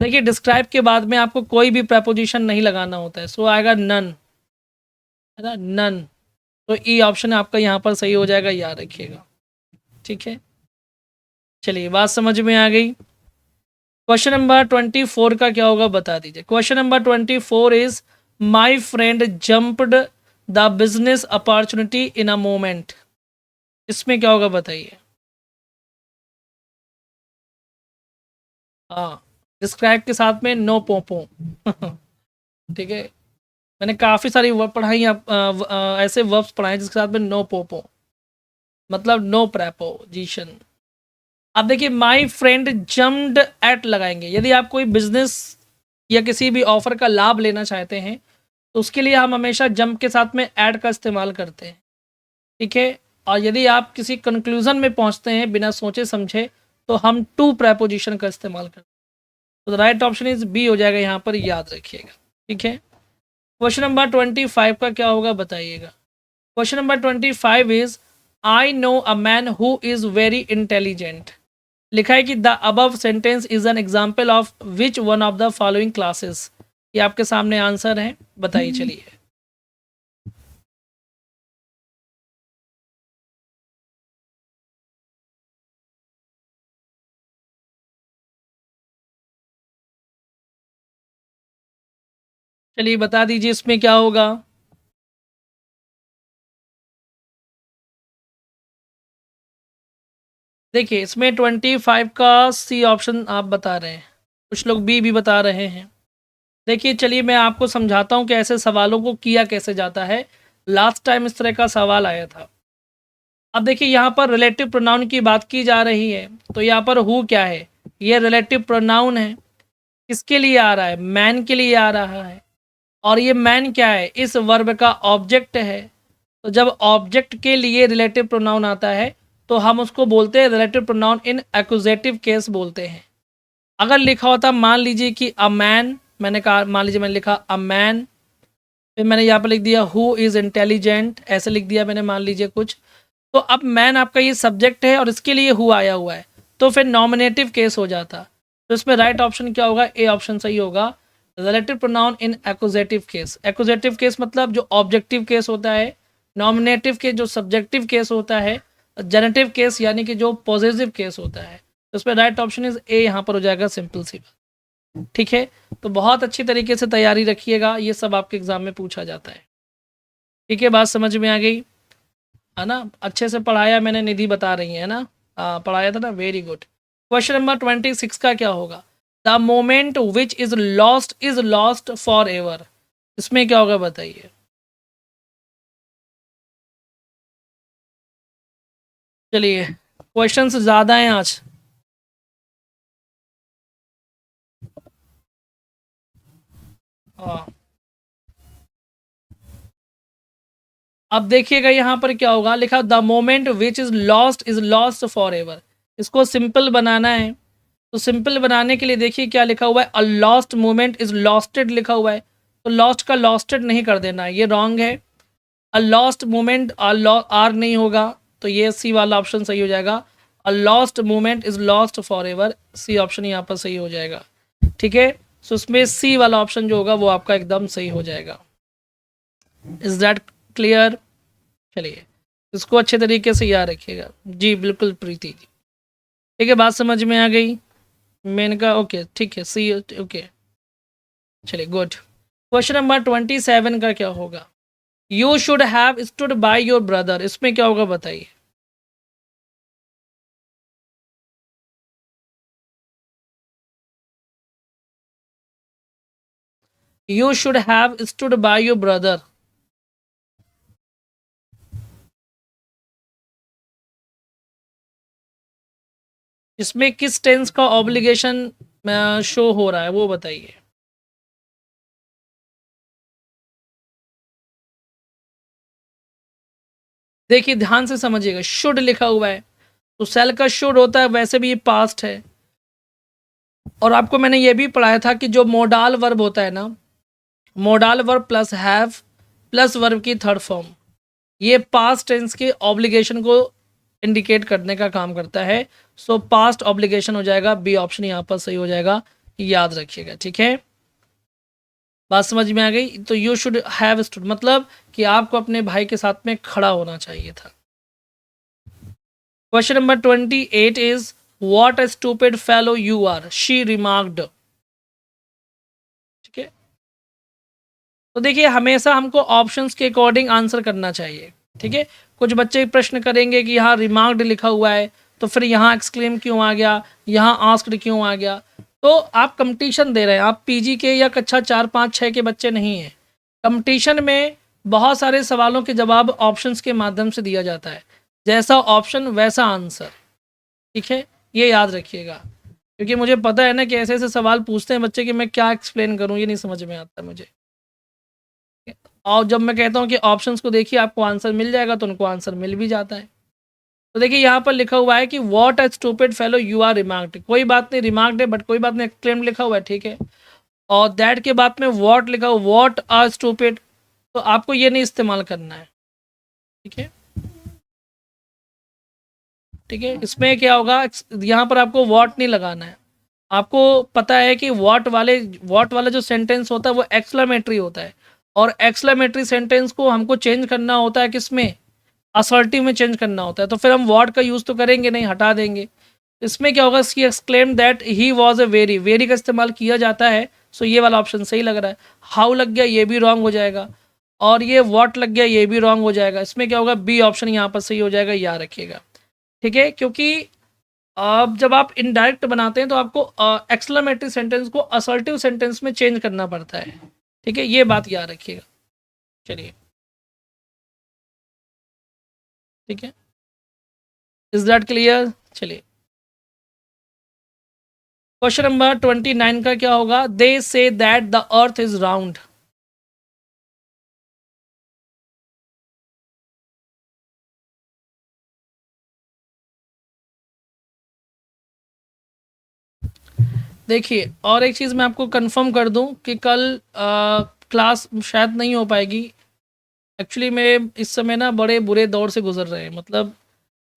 देखिए डिस्क्राइब के बाद में आपको कोई भी प्रपोजिशन नहीं लगाना होता है, सो आएगा नन, है ना, नन। तो ई ऑप्शन आपका यहाँ पर सही हो जाएगा, याद रखिएगा। ठीक है, चलिए बात समझ में आ गई। क्वेश्चन नंबर 24 का क्या होगा बता दीजिए। Question number 24 is my friend jumped the business opportunity in a moment, इसमें क्या होगा बताइए। हाँ, डिस्क्राइब के साथ में नो पोपो। ठीक है, मैंने काफ़ी सारी वर्ब पढ़ाई ऐसे वर्ब्स पढ़ाए जिसके साथ में नो पोपो, मतलब नो प्रेपोजिशन। अब देखिए माई फ्रेंड जम्प्ड एट लगाएंगे, यदि आप कोई बिजनेस या किसी भी ऑफर का लाभ लेना चाहते हैं तो उसके लिए हम हमेशा जंप के साथ में ऐड का इस्तेमाल करते हैं। ठीक है, और यदि आप किसी कंक्लूजन में पहुंचते हैं बिना सोचे समझे तो हम टू प्रेपोजिशन का इस्तेमाल करते हैं। तो राइट ऑप्शन इज बी हो जाएगा, यहाँ पर याद रखिएगा। ठीक है, क्वेश्चन नंबर 25 का क्या होगा बताइएगा। Question number 25 is I know a man who is very intelligent, लिखा है कि the above sentence is an example of which one of the following classes, ये आपके सामने आंसर है, बताइए चलिए। चलिए बता दीजिए इसमें क्या होगा। देखिए इसमें 25 का सी ऑप्शन आप बता रहे हैं, कुछ लोग बी भी बता रहे हैं। देखिए चलिए मैं आपको समझाता हूँ कि ऐसे सवालों को किया कैसे जाता है। लास्ट टाइम इस तरह का सवाल आया था। अब देखिए यहाँ पर रिलेटिव प्रोनाउन की बात की जा रही है, तो यहाँ पर हु क्या है, ये रिलेटिव प्रोनाउन है। किसके लिए आ रहा है, मैन के लिए आ रहा है, और ये मैन क्या है, इस वर्ब का ऑब्जेक्ट है। तो जब ऑब्जेक्ट के लिए रिलेटिव प्रोनाउन आता है तो हम उसको बोलते हैं रिलेटिव प्रोनाउन इन एक्यूजेटिव केस बोलते हैं। अगर लिखा होता मान लीजिए कि अ मैन, मैंने कहा मान लीजिए मैंने लिखा अ मैन, फिर मैंने यहाँ पर लिख दिया हु इज़ इंटेलिजेंट, ऐसे लिख दिया मैंने मान लीजिए कुछ, तो अब मैन आपका ये सब्जेक्ट है और इसके लिए हु आया हुआ है, तो फिर नॉमिनेटिव केस हो जाता। तो इसमें राइट ऑप्शन क्या होगा, ए ऑप्शन सही होगा, रिलेटिव प्रोनाउन इन एक्यूजेटिव केस। एक्यूजेटिव केस मतलब जो ऑब्जेक्टिव केस होता है, नॉमिनेटिव केस जो सब्जेक्टिव केस होता है, जेनेटिव केस यानी कि जो पॉजिटिव केस होता है। तो इसमें राइट ऑप्शन इज ए यहाँ पर हो जाएगा, सिंपल सी बात। ठीक है, तो बहुत अच्छी तरीके से तैयारी रखिएगा, ये सब आपके एग्जाम में पूछा जाता है। ठीक है, बात समझ में आ गई है ना, अच्छे से पढ़ाया मैंने, निधि बता रही है ना, हाँ पढ़ाया था ना, वेरी गुड। क्वेश्चन नंबर 26 का क्या होगा, the moment which is lost for ever, इसमें क्या होगा बताइए। चलिए क्वेश्चन ज़्यादा हैं आज। हाँ, अब देखिएगा यहाँ पर क्या होगा, लिखा the moment which is lost for ever. इसको सिंपल बनाना है, तो सिंपल बनाने के लिए देखिए क्या लिखा हुआ है, अ लॉस्ट मोमेंट इज लॉस्टेड लिखा हुआ है, तो लॉस्ट का लॉस्टेड नहीं कर देना है, ये रॉन्ग है। अ लॉस्ट मोमेंट आर नहीं होगा, तो ये सी वाला ऑप्शन सही हो जाएगा। A lost moment is lost for ever, C option यहाँ पर सही हो जाएगा। ठीक है, सो इसमें सी वाला ऑप्शन जो होगा वो आपका एकदम सही हो जाएगा। Is that clear? चलिए, इसको अच्छे तरीके से याद रखिएगा जी। बिल्कुल प्रीति जी, ठीक है, बात समझ में आ गई। मैंने कहा ओके ठीक है, सी ओके। चलिए गुड। क्वेश्चन नंबर 27 का क्या होगा, you should have stood by your brother, इसमें क्या होगा बताइए। You should have stood by your brother, इसमें किस टेंस का ऑब्लिगेशन शो हो रहा है वो बताइए। देखिए ध्यान से समझिएगा, शुड लिखा हुआ है तो सेल का शुड होता है, वैसे भी ये पास्ट है। और आपको मैंने ये भी पढ़ाया था कि जो मोडाल वर्ब होता है ना, modal verb plus have plus verb की थर्ड फॉर्म, ये पास्ट टेंस के ऑब्लिगेशन को इंडिकेट करने का काम करता है। सो पास्ट ऑब्लिगेशन हो जाएगा, बी ऑप्शन यहाँ पर सही हो जाएगा, याद रखिएगा। ठीक है, बात समझ में आ गई। तो यू शुड हैव स्टूड मतलब कि आपको अपने भाई के साथ में खड़ा होना चाहिए था। Question number 28 is what a stupid fellow you are, she remarked. ठीक है, तो देखिए हमेशा हमको ऑप्शंस के अकॉर्डिंग आंसर करना चाहिए। ठीक है, कुछ बच्चे प्रश्न करेंगे कि यहाँ रिमार्क्ड लिखा हुआ है तो फिर यहाँ एक्सक्लेम क्यों आ गया, यहाँ आस्क्ड क्यों आ गया। तो आप कंपटीशन दे रहे हैं, आप पीजी के या कक्षा 4, 5, 6 के बच्चे नहीं हैं। कंपटीशन में बहुत सारे सवालों के जवाब ऑप्शंस के माध्यम से दिया जाता है, जैसा ऑप्शन वैसा आंसर। ठीक है, ये याद रखिएगा, क्योंकि मुझे पता है ना कि ऐसे ऐसे सवाल पूछते हैं बच्चे कि मैं क्या एक्सप्लेन करूँ, ये नहीं समझ में आता मुझे। और जब मैं कहता हूँ कि ऑप्शंस को देखिए आपको आंसर मिल जाएगा, तो उनको आंसर मिल भी जाता है। तो देखिए यहाँ पर लिखा हुआ है कि what a stupid fellow you are remarked, कोई बात नहीं, रिमार्क्ड है बट कोई बात नहीं, एक्सक्लेम लिखा हुआ है। ठीक है, और दैट के बाद में व्हाट लिखा हुआ, व्हाट आर स्टूपिड, तो आपको ये नहीं इस्तेमाल करना है। ठीक है, ठीक है, इसमें क्या होगा, यहाँ पर आपको व्हाट नहीं लगाना है। आपको पता है कि व्हाट वाला जो सेंटेंस होता है वो एक्सक्लेमेटरी होता है, और एक्सक्लेमेटरी सेंटेंस को हमको चेंज करना होता है किसमें, असर्टिव में चेंज करना होता है। तो फिर हम व्हाट का यूज़ तो करेंगे नहीं, हटा देंगे। इसमें क्या होगा, she exclaim that he was a very, very का इस्तेमाल किया जाता है। सो ये वाला ऑप्शन सही लग रहा है। हाउ लग गया, ये भी रॉन्ग हो जाएगा, और ये व्हाट लग गया, ये भी रॉन्ग हो जाएगा। इसमें क्या होगा, बी ऑप्शन यहाँ पर सही हो जाएगा, याद रखिएगा। ठीक है, क्योंकि अब जब आप इनडायरेक्ट बनाते हैं तो आपको एक्सक्लेमेटरी सेंटेंस को असर्टिव सेंटेंस में चेंज करना पड़ता है। ठीक है, ये बात याद रखिएगा। चलिए, ठीक है, इज दैट क्लियर? चलिए, क्वेश्चन नंबर 29 का क्या होगा, they say that the earth is round. देखिए, और एक चीज़ मैं आपको कंफर्म कर दूं कि कल क्लास शायद नहीं हो पाएगी। एक्चुअली मैं इस समय ना बड़े बुरे दौर से गुजर रहे हैं, मतलब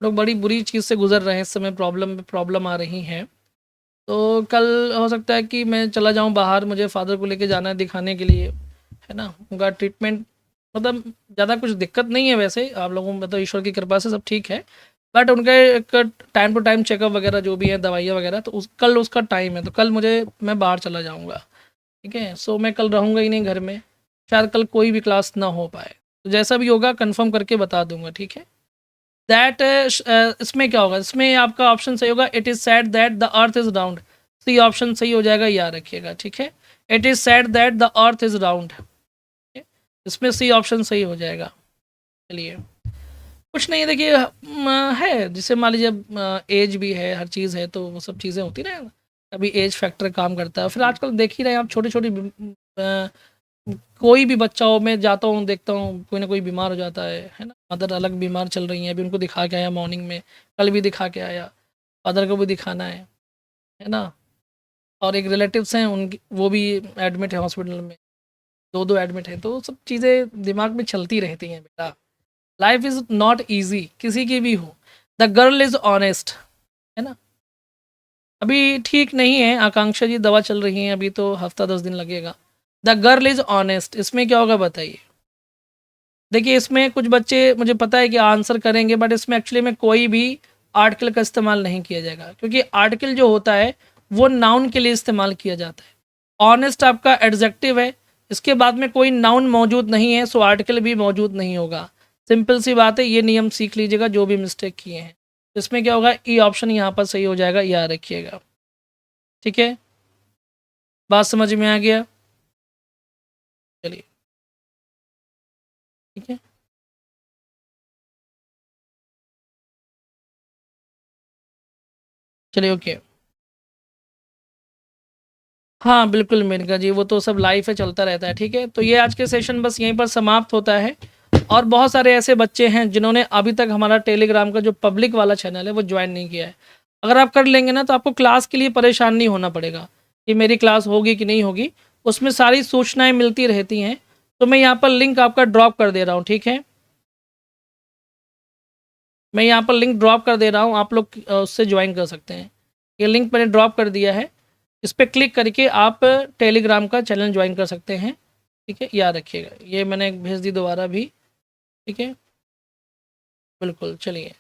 लोग बड़ी बुरी चीज़ से गुजर रहे हैं इस समय, प्रॉब्लम आ रही हैं। तो कल हो सकता है कि मैं चला जाऊं बाहर, मुझे फादर को लेके जाना है दिखाने के लिए, है ना, उनका ट्रीटमेंट, मतलब ज़्यादा कुछ दिक्कत नहीं है वैसे, आप लोगों में तो ईश्वर की कृपा से सब ठीक है, बट उनका एक टाइम टू टाइम चेकअप वगैरह जो भी है, दवाइयाँ वगैरह, तो कल उसका टाइम है, तो कल मैं बाहर चला जाऊँगा। ठीक है, सो मैं कल रहूँगा ही नहीं घर में, शायद कल कोई भी क्लास ना हो पाए, तो जैसा भी होगा कंफर्म करके बता दूंगा। ठीक है, दैट इसमें क्या होगा, इसमें आपका ऑप्शन सही होगा, it is said that the earth is round, C option सही हो जाएगा, याद रखिएगा। ठीक है, it is said that the earth is round, इसमें सी ऑप्शन सही हो जाएगा। चलिए, कुछ नहीं, देखिए है, जिसे मान लीजिए एज भी है, हर चीज़ है, तो वो सब चीज़ें होती ना, अभी एज फैक्टर काम करता है। फिर आजकल देख ही रहे हैं आप, छोटी छोटी कोई भी बच्चा हो, मैं जाता हूँ देखता हूँ कोई ना कोई बीमार हो जाता है ना। मदर अलग बीमार चल रही हैं, अभी उनको दिखा के आया मॉर्निंग में, कल भी दिखा के आया, फादर को भी दिखाना है ना। और एक रिलेटिव्स हैं उनकी, वो भी एडमिट है हॉस्पिटल में, दो दो एडमिट है, तो सब चीज़ें दिमाग में चलती रहती हैं बेटा। लाइफ इज़ नॉट ईजी, किसी की भी हो। द गर्ल इज़ ऑनेस्ट, है ना। अभी ठीक नहीं है आकांक्षा जी, दवा चल रही है अभी, तो हफ्ता 10 दिन लगेगा। द गर्ल इज़ ऑनेस्ट, इसमें क्या होगा बताइए। देखिए इसमें कुछ बच्चे मुझे पता है कि आंसर करेंगे, बट इसमें एक्चुअली में कोई भी आर्टिकल का इस्तेमाल नहीं किया जाएगा, क्योंकि आर्टिकल जो होता है वो नाउन के लिए इस्तेमाल किया जाता है। ऑनेस्ट आपका एडजेक्टिव है, इसके बाद में कोई नाउन मौजूद नहीं है, सो आर्टिकल भी मौजूद नहीं होगा। सिंपल सी बात है, ये नियम सीख लीजिएगा जो भी मिस्टेक किए हैं। इसमें क्या होगा, ई ऑप्शन यहाँ पर सही हो जाएगा, याद रखिएगा। ठीक है, बात समझ में आ गया। चलिए ठीक है, चलिए ओके। हाँ बिल्कुल मेनका जी, वो तो सब लाइफ है, चलता रहता है। ठीक है, तो ये आज के सेशन बस यहीं पर समाप्त होता है। और बहुत सारे ऐसे बच्चे हैं जिन्होंने अभी तक हमारा टेलीग्राम का जो पब्लिक वाला चैनल है वो ज्वाइन नहीं किया है। अगर आप कर लेंगे ना तो आपको क्लास के लिए परेशान नहीं होना पड़ेगा कि मेरी क्लास होगी कि नहीं होगी, उसमें सारी सूचनाएं मिलती रहती हैं। तो मैं यहाँ पर लिंक आपका ड्रॉप कर दे रहा हूँ, ठीक है। मैं यहाँ पर लिंक ड्रॉप कर दे रहा हूँ, आप लोग उससे ज्वाइन कर सकते हैं। ये लिंक मैंने ड्रॉप कर दिया है, इस पर क्लिक करके आप टेलीग्राम का चैनल ज्वाइन कर सकते हैं। ठीक है, याद रखिएगा, ये मैंने भेज दी दोबारा भी। ठीक है, बिल्कुल, चलिए।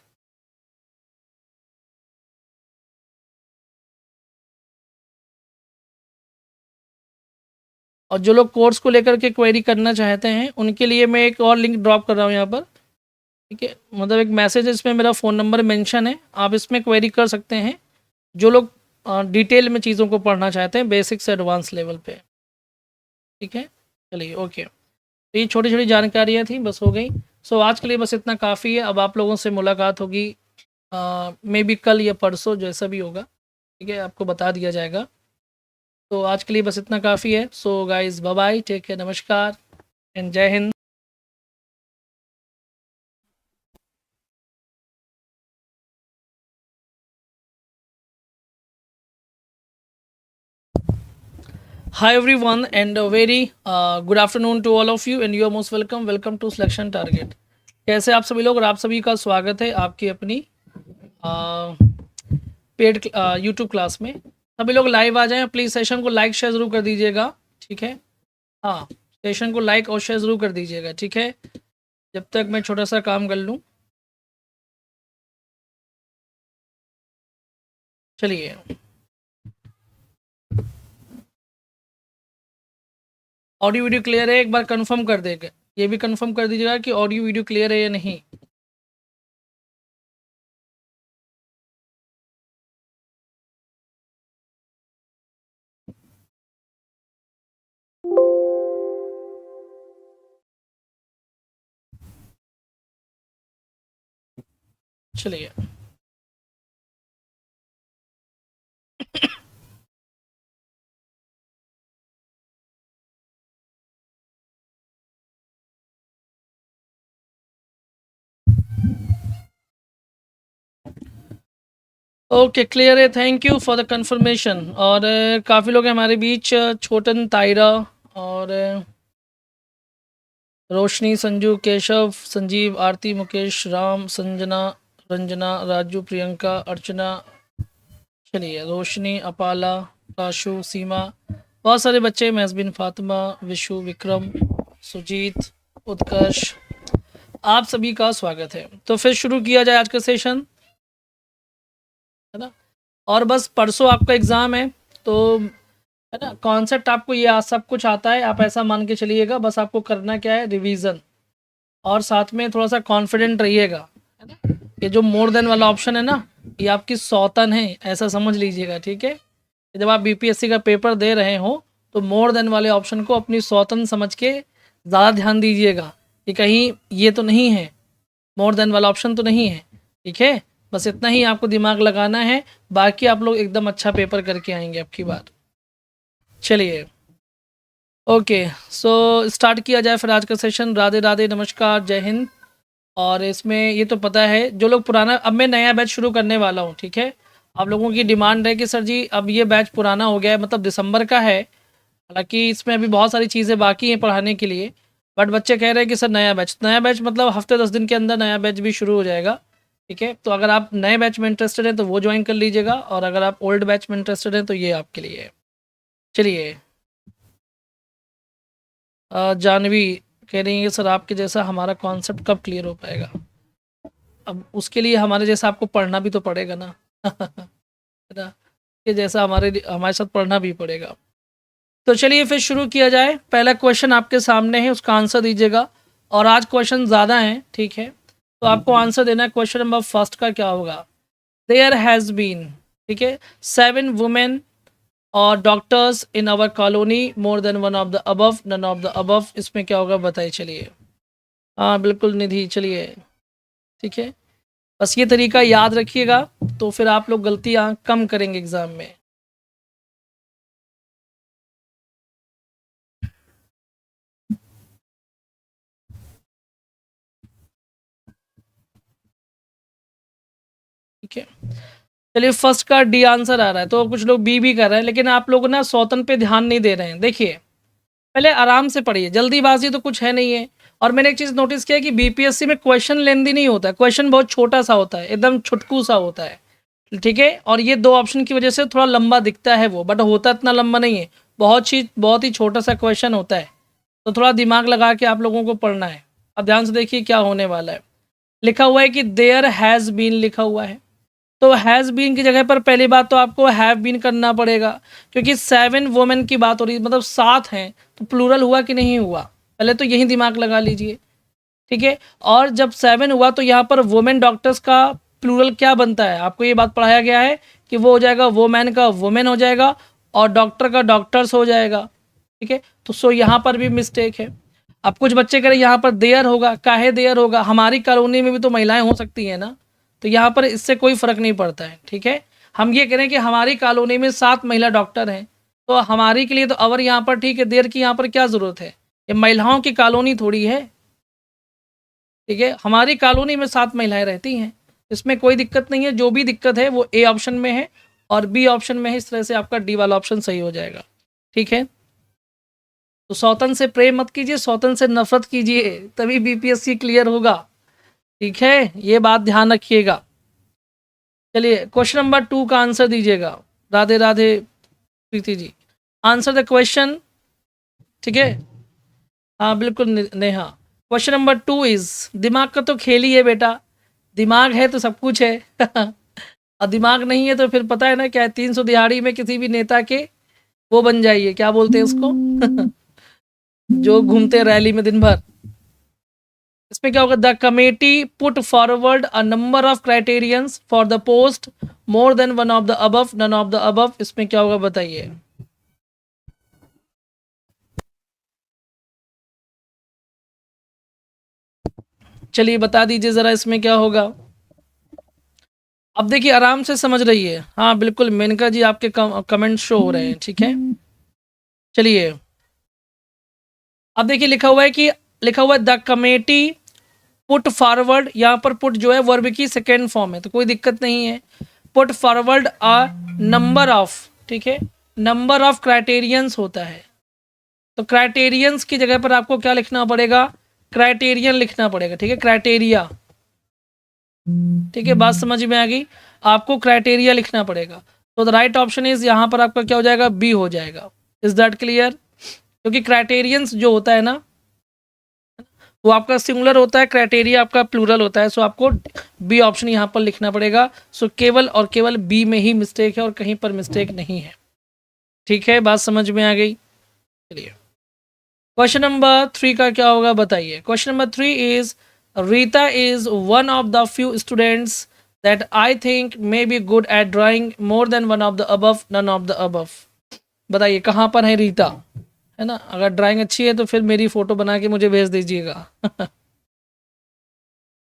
और जो लोग कोर्स को लेकर के क्वेरी करना चाहते हैं उनके लिए मैं एक और लिंक ड्रॉप कर रहा हूँ यहाँ पर। ठीक है, मतलब एक मैसेज है, इसमें मेरा फ़ोन नंबर मेंशन है, आप इसमें क्वेरी कर सकते हैं। जो लोग डिटेल में चीज़ों को पढ़ना चाहते हैं, बेसिक से एडवांस लेवल पे। ठीक है, चलिए ओके। तो ये छोटी छोटी जानकारियाँ थी, बस हो गई। सो आज के लिए बस इतना काफ़ी है। अब आप लोगों से मुलाकात होगी मे बी कल या परसों, जैसा भी होगा। ठीक है, आपको बता दिया जाएगा। तो आज के लिए बस इतना काफ़ी है। So guys bye bye, take care, नमस्कार एंड जय हिंद। Hi everyone and a very good afternoon to all of you and you are most welcome. Welcome to Selection Target. कैसे आप सभी लोग, और आप सभी का स्वागत है आपकी अपनी पेड यूट्यूब क्लास में। सभी लोग लाइव आ जाएं प्लीज़, सेशन को लाइक शेयर ज़रूर कर दीजिएगा। ठीक है, हाँ सेशन को लाइक और शेयर ज़रूर कर दीजिएगा। ठीक है, जब तक मैं छोटा सा काम कर लूँ। चलिए, ऑडियो वीडियो क्लियर है, एक बार कंफर्म कर देगा, ये भी कंफर्म कर दीजिएगा कि ऑडियो वीडियो क्लियर है या नहीं। चलिए, ओके क्लियर है, thank you for the confirmation. और काफ़ी लोग हैं हमारे बीच, छोटन, तायरा और रोशनी, संजू, केशव, संजीव, आरती, मुकेश, राम, संजना, रंजना, राजू, प्रियंका, अर्चना, चलिए रोशनी, अपाला, काशु, सीमा, बहुत सारे बच्चे, महजबिन, फातिमा, विशु, विक्रम, सुजीत, उत्कर्ष, आप सभी का स्वागत है। तो फिर शुरू किया जाए आज का सेशन, है ना। और बस परसों आपका एग्ज़ाम है, तो है ना, कॉन्सेप्ट आपको ये सब कुछ आता है, आप ऐसा मान के चलिएगा। बस आपको करना क्या है, रिवीजन, और साथ में थोड़ा सा कॉन्फिडेंट रहिएगा, है ना। ये जो मोर देन वाला ऑप्शन है ना, ये आपकी सौतन है, ऐसा समझ लीजिएगा। ठीक है, जब आप बीपीएससी का पेपर दे रहे हो तो मोर देन वाले ऑप्शन को अपनी सौतन समझ के ज़्यादा ध्यान दीजिएगा कि कहीं ये तो नहीं है, मोर देन वाला ऑप्शन तो नहीं है। ठीक है, बस इतना ही आपको दिमाग लगाना है, बाकी आप लोग एकदम अच्छा पेपर करके आएंगे अब की बार। चलिए, ओके, सो स्टार्ट किया जाए फिर आज का सेशन। राधे राधे, नमस्कार, जय हिंद। और इसमें ये तो पता है जो लोग पुराना, अब मैं नया बैच शुरू करने वाला हूँ, ठीक है। आप लोगों की डिमांड है कि सर जी अब ये बैच पुराना हो गया है, मतलब दिसंबर का है, हालांकि इसमें अभी बहुत सारी चीज़ें बाकी हैं पढ़ाने के लिए, बट बच्चे कह रहे हैं कि सर नया बैच मतलब हफ्ते 10 दिन के अंदर नया बैच भी शुरू हो जाएगा, ठीक है। तो अगर आप नए बैच में इंटरेस्टेड हैं तो वो ज्वाइन कर लीजिएगा, और अगर आप ओल्ड बैच में इंटरेस्टेड हैं तो ये आपके लिए है। चलिए, जानवी कह रही है कि सर आपके जैसा हमारा कॉन्सेप्ट कब क्लियर हो पाएगा। अब उसके लिए हमारे जैसा आपको पढ़ना भी तो पड़ेगा ना है ना, कि जैसा हमारे हमारे साथ पढ़ना भी पड़ेगा। तो चलिए फिर शुरू किया जाए। पहला क्वेश्चन आपके सामने है, उसका आंसर दीजिएगा। और आज क्वेश्चन ज़्यादा हैं, ठीक है, तो आपको आंसर देना है। क्वेश्चन नंबर फर्स्ट का क्या होगा? देयर हैज़ बीन, ठीक है, 7 वुमेन और doctors in our colony, more than one of the above, none of the above, इसमें क्या होगा बताइए। चलिए, हाँ बिल्कुल निधि, चलिए ठीक है। बस ये तरीका याद रखिएगा, तो फिर आप लोग गलतियाँ कम करेंगे एग्ज़ाम में। ठीक है, चलिए फर्स्ट का डी आंसर आ रहा है, तो कुछ लोग बी भी कर रहे हैं, लेकिन आप लोग ना सौतन पे ध्यान नहीं दे रहे हैं। देखिए, पहले आराम से पढ़िए, जल्दीबाजी तो कुछ है नहीं है। और मैंने एक चीज़ नोटिस किया कि बीपीएससी में क्वेश्चन लेंदी नहीं होता है, क्वेश्चन बहुत छोटा सा होता है, एकदम छुटकू सा होता है, ठीक है। और ये 2 ऑप्शन की वजह से थोड़ा लंबा दिखता है वो, बट होता इतना लंबा नहीं है, बहुत ही छोटा सा क्वेश्चन होता है। तो थोड़ा दिमाग लगा के आप लोगों को पढ़ना है। अब ध्यान से देखिए क्या होने वाला है। लिखा हुआ है कि देयर हैज़ बीन लिखा हुआ है, तो हैज़ बीन की जगह पर पहली बात तो आपको हैव बीन करना पड़ेगा, क्योंकि 7 वुमेन की बात हो रही है, मतलब 7 हैं, तो प्लूरल हुआ कि नहीं हुआ, पहले तो यही दिमाग लगा लीजिए, ठीक है। और जब 7 हुआ तो यहाँ पर वुमेन डॉक्टर्स का प्लूरल क्या बनता है, आपको ये बात पढ़ाया गया है कि वो हो जाएगा वुमेन का वुमेन हो जाएगा, और डॉक्टर का डॉक्टर्स हो जाएगा, ठीक है। तो सो यहाँ पर भी मिस्टेक है। अब कुछ बच्चे कह रहे यहाँ पर देयर होगा, काहे देयर होगा, हमारी कॉलोनी में भी तो महिलाएं हो सकती हैं ना, तो यहाँ पर इससे कोई फ़र्क नहीं पड़ता है, ठीक है। हम ये कह रहे हैं कि हमारी कॉलोनी में 7 महिला डॉक्टर हैं, तो हमारी के लिए तो अवर यहाँ पर ठीक है, देयर की यहाँ पर क्या ज़रूरत है, ये महिलाओं की कॉलोनी थोड़ी है, ठीक है। हमारी कॉलोनी में 7 महिलाएं रहती हैं, इसमें कोई दिक्कत नहीं है। जो भी दिक्कत है वो ए ऑप्शन में है और बी ऑप्शन में है, इस तरह से आपका डी वाला ऑप्शन सही हो जाएगा, ठीक है। तो सौतन से प्रेम मत कीजिए, सौतन से नफरत कीजिए, तभी बीपीएससी क्लियर होगा, ठीक है, ये बात ध्यान रखिएगा। चलिए क्वेश्चन नंबर 2 का आंसर दीजिएगा। Radhe Radhe Preeti ji, answer the question, ठीक है। हाँ बिल्कुल नेहा। क्वेश्चन नंबर 2 इज, दिमाग का तो खेल ही है बेटा, दिमाग है तो सब कुछ है और दिमाग नहीं है तो फिर पता है ना क्या है, 300 दिहाड़ी में किसी भी नेता के वो बन जाइए, क्या बोलते हैं उसको जो घूमते रैली में दिन भर। इसमें क्या होगा, the committee put forward a number of criterions for the post, more than one of the above, none of the above, इसमें क्या होगा बताइए। चलिए बता दीजिए जरा इसमें क्या होगा। अब देखिए आराम से समझ रही है, हाँ बिल्कुल मेनका जी आपके कमेंट शो हो रहे हैं, ठीक है। चलिए अब देखिए लिखा हुआ है द कमेटी पुट फॉरवर्ड, यहाँ पर पुट जो है वर्ब की सेकेंड फॉर्म है, तो कोई दिक्कत नहीं है। Put forward a number of, ठीक है, नंबर ऑफ क्राइटेरियंस होता है, तो क्राइटेरियंस की जगह पर आपको क्या लिखना पड़ेगा, क्राइटेरियन लिखना पड़ेगा, ठीक है, क्राइटेरिया, ठीक है, बात समझ में आ गई। आपको क्राइटेरिया लिखना पड़ेगा, तो द राइट ऑप्शन इज, यहाँ पर आपका क्या हो जाएगा, बी हो जाएगा। Is that clear? क्योंकि क्राइटेरियंस जो होता है ना वो आपका सिंगुलर होता है, क्राइटेरिया आपका प्लूरल होता है, सो आपको बी ऑप्शन यहाँ पर लिखना पड़ेगा। सो केवल और केवल बी में ही मिस्टेक है और कहीं पर मिस्टेक नहीं है, ठीक है, बात समझ में आ गई। चलिए क्वेश्चन नंबर 3 का क्या होगा बताइए। Question number 3 is, Rita is one of the few students that I think may be good at drawing, more than one of the above, none of the above, बताइए कहाँ पर है रीता, है ना। अगर ड्राइंग अच्छी है तो फिर मेरी फ़ोटो बना के मुझे भेज दीजिएगा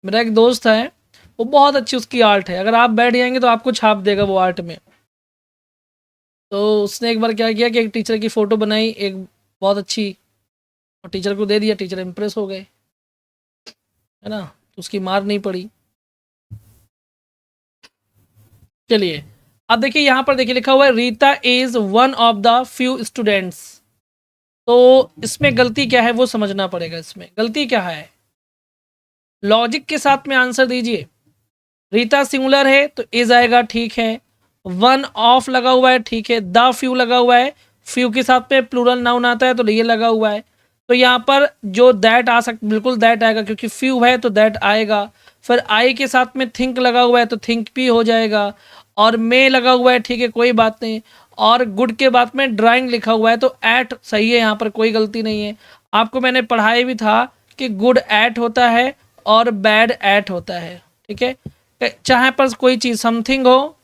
मेरा एक दोस्त है, वो बहुत अच्छी उसकी आर्ट है, अगर आप बैठ जाएंगे तो आपको छाप देगा वो आर्ट में। तो उसने एक बार क्या किया कि एक टीचर की फ़ोटो बनाई, एक बहुत अच्छी, और टीचर को दे दिया, टीचर इम्प्रेस हो गए, है ना, तो उसकी मार नहीं पड़ी। चलिए अब देखिए यहाँ पर देखिए लिखा हुआ है Rita is one of the few students. तो इसमें गलती क्या है वो समझना पड़ेगा। इसमें गलती क्या है, लॉजिक के साथ में आंसर दीजिए। रीता सिंगुलर है तो इज आएगा, ठीक है। वन ऑफ लगा हुआ है, ठीक है। द फ्यू लगा हुआ है, फ्यू के साथ में प्लूरल नाउन आता है तो ये लगा हुआ है। तो यहाँ पर जो दैट आ सकता, बिल्कुल दैट आएगा क्योंकि फ्यू है तो दैट आएगा। फिर आई के साथ में थिंक लगा हुआ है तो थिंक भी हो जाएगा, और मे लगा हुआ है, ठीक है, कोई बात नहीं। और गुड के बाद में ड्राइंग लिखा हुआ है तो एट सही है, यहाँ पर कोई गलती नहीं है। आपको मैंने पढ़ाई भी था कि गुड एट होता है और बैड एट होता है, ठीक है। चाहे पर कोई चीज़ समथिंग हो,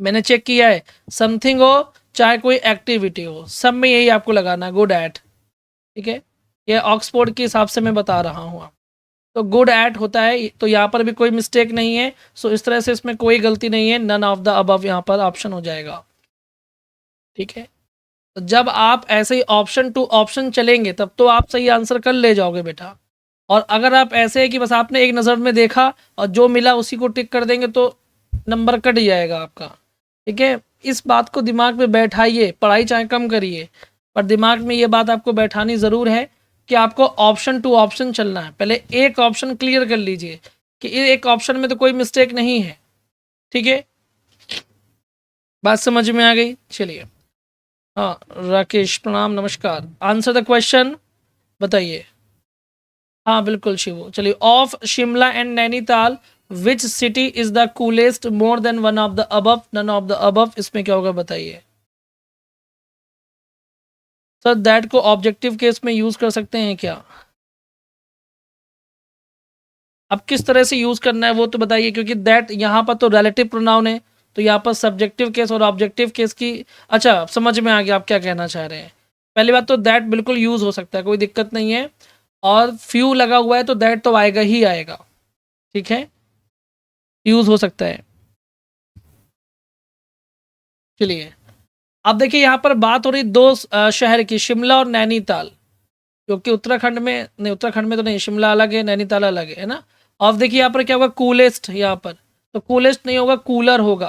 मैंने चेक किया है, समथिंग हो चाहे कोई एक्टिविटी हो, सब में यही आपको लगाना गुड एट, ठीक है। ये ऑक्सफोर्ड के हिसाब से मैं बता रहा हूँ आप, तो गुड एट होता है, तो यहाँ पर भी कोई मिस्टेक नहीं है। सो इस तरह से इसमें कोई गलती नहीं है, नन ऑफ द अबव यहाँ पर ऑप्शन हो जाएगा, ठीक है। तो जब आप ऐसे ही ऑप्शन टू ऑप्शन चलेंगे तब तो आप सही आंसर कर ले जाओगे बेटा। और अगर आप ऐसे है कि बस आपने एक नज़र में देखा और जो मिला उसी को टिक कर देंगे तो नंबर कट जाएगा आपका, ठीक है। इस बात को दिमाग में बैठाइए, पढ़ाई चाहे कम करिए पर दिमाग में ये बात आपको बैठानी ज़रूर है कि आपको ऑप्शन टू ऑप्शन चलना है। पहले एक ऑप्शन क्लियर कर लीजिए कि एक ऑप्शन में तो कोई मिस्टेक नहीं है, ठीक है। बात समझ में आ गई। चलिए हाँ राकेश प्रणाम, नमस्कार। आंसर द क्वेश्चन बताइए। हाँ बिल्कुल शिवू। चलिए of Shimla and Nainital which city is the coolest more than one of the above, none of the above, इसमें क्या होगा बताइए। सर दैट को ऑब्जेक्टिव केस में यूज कर सकते हैं क्या? अब किस तरह से यूज करना है वो तो बताइए, क्योंकि दैट यहाँ पर तो रिलेटिव प्रोनाउन है, तो यहाँ पर सब्जेक्टिव केस और ऑब्जेक्टिव केस की, अच्छा समझ में आ गया आप क्या कहना चाह रहे हैं। पहली बात तो दैट बिल्कुल यूज हो सकता है, कोई दिक्कत नहीं है। और फ्यू लगा हुआ है तो दैट तो आएगा ही आएगा, ठीक है, यूज हो सकता है। चलिए अब देखिए यहाँ पर बात हो रही दो शहर की, शिमला और नैनीताल, क्योंकि उत्तराखंड में नहीं, उत्तराखंड में तो नहीं, शिमला अलग है नैनीताल अलग है ना। अब देखिए यहाँ पर क्या होगा, कूलेस्ट, यहाँ पर तो कूलेस्ट नहीं होगा, कूलर होगा,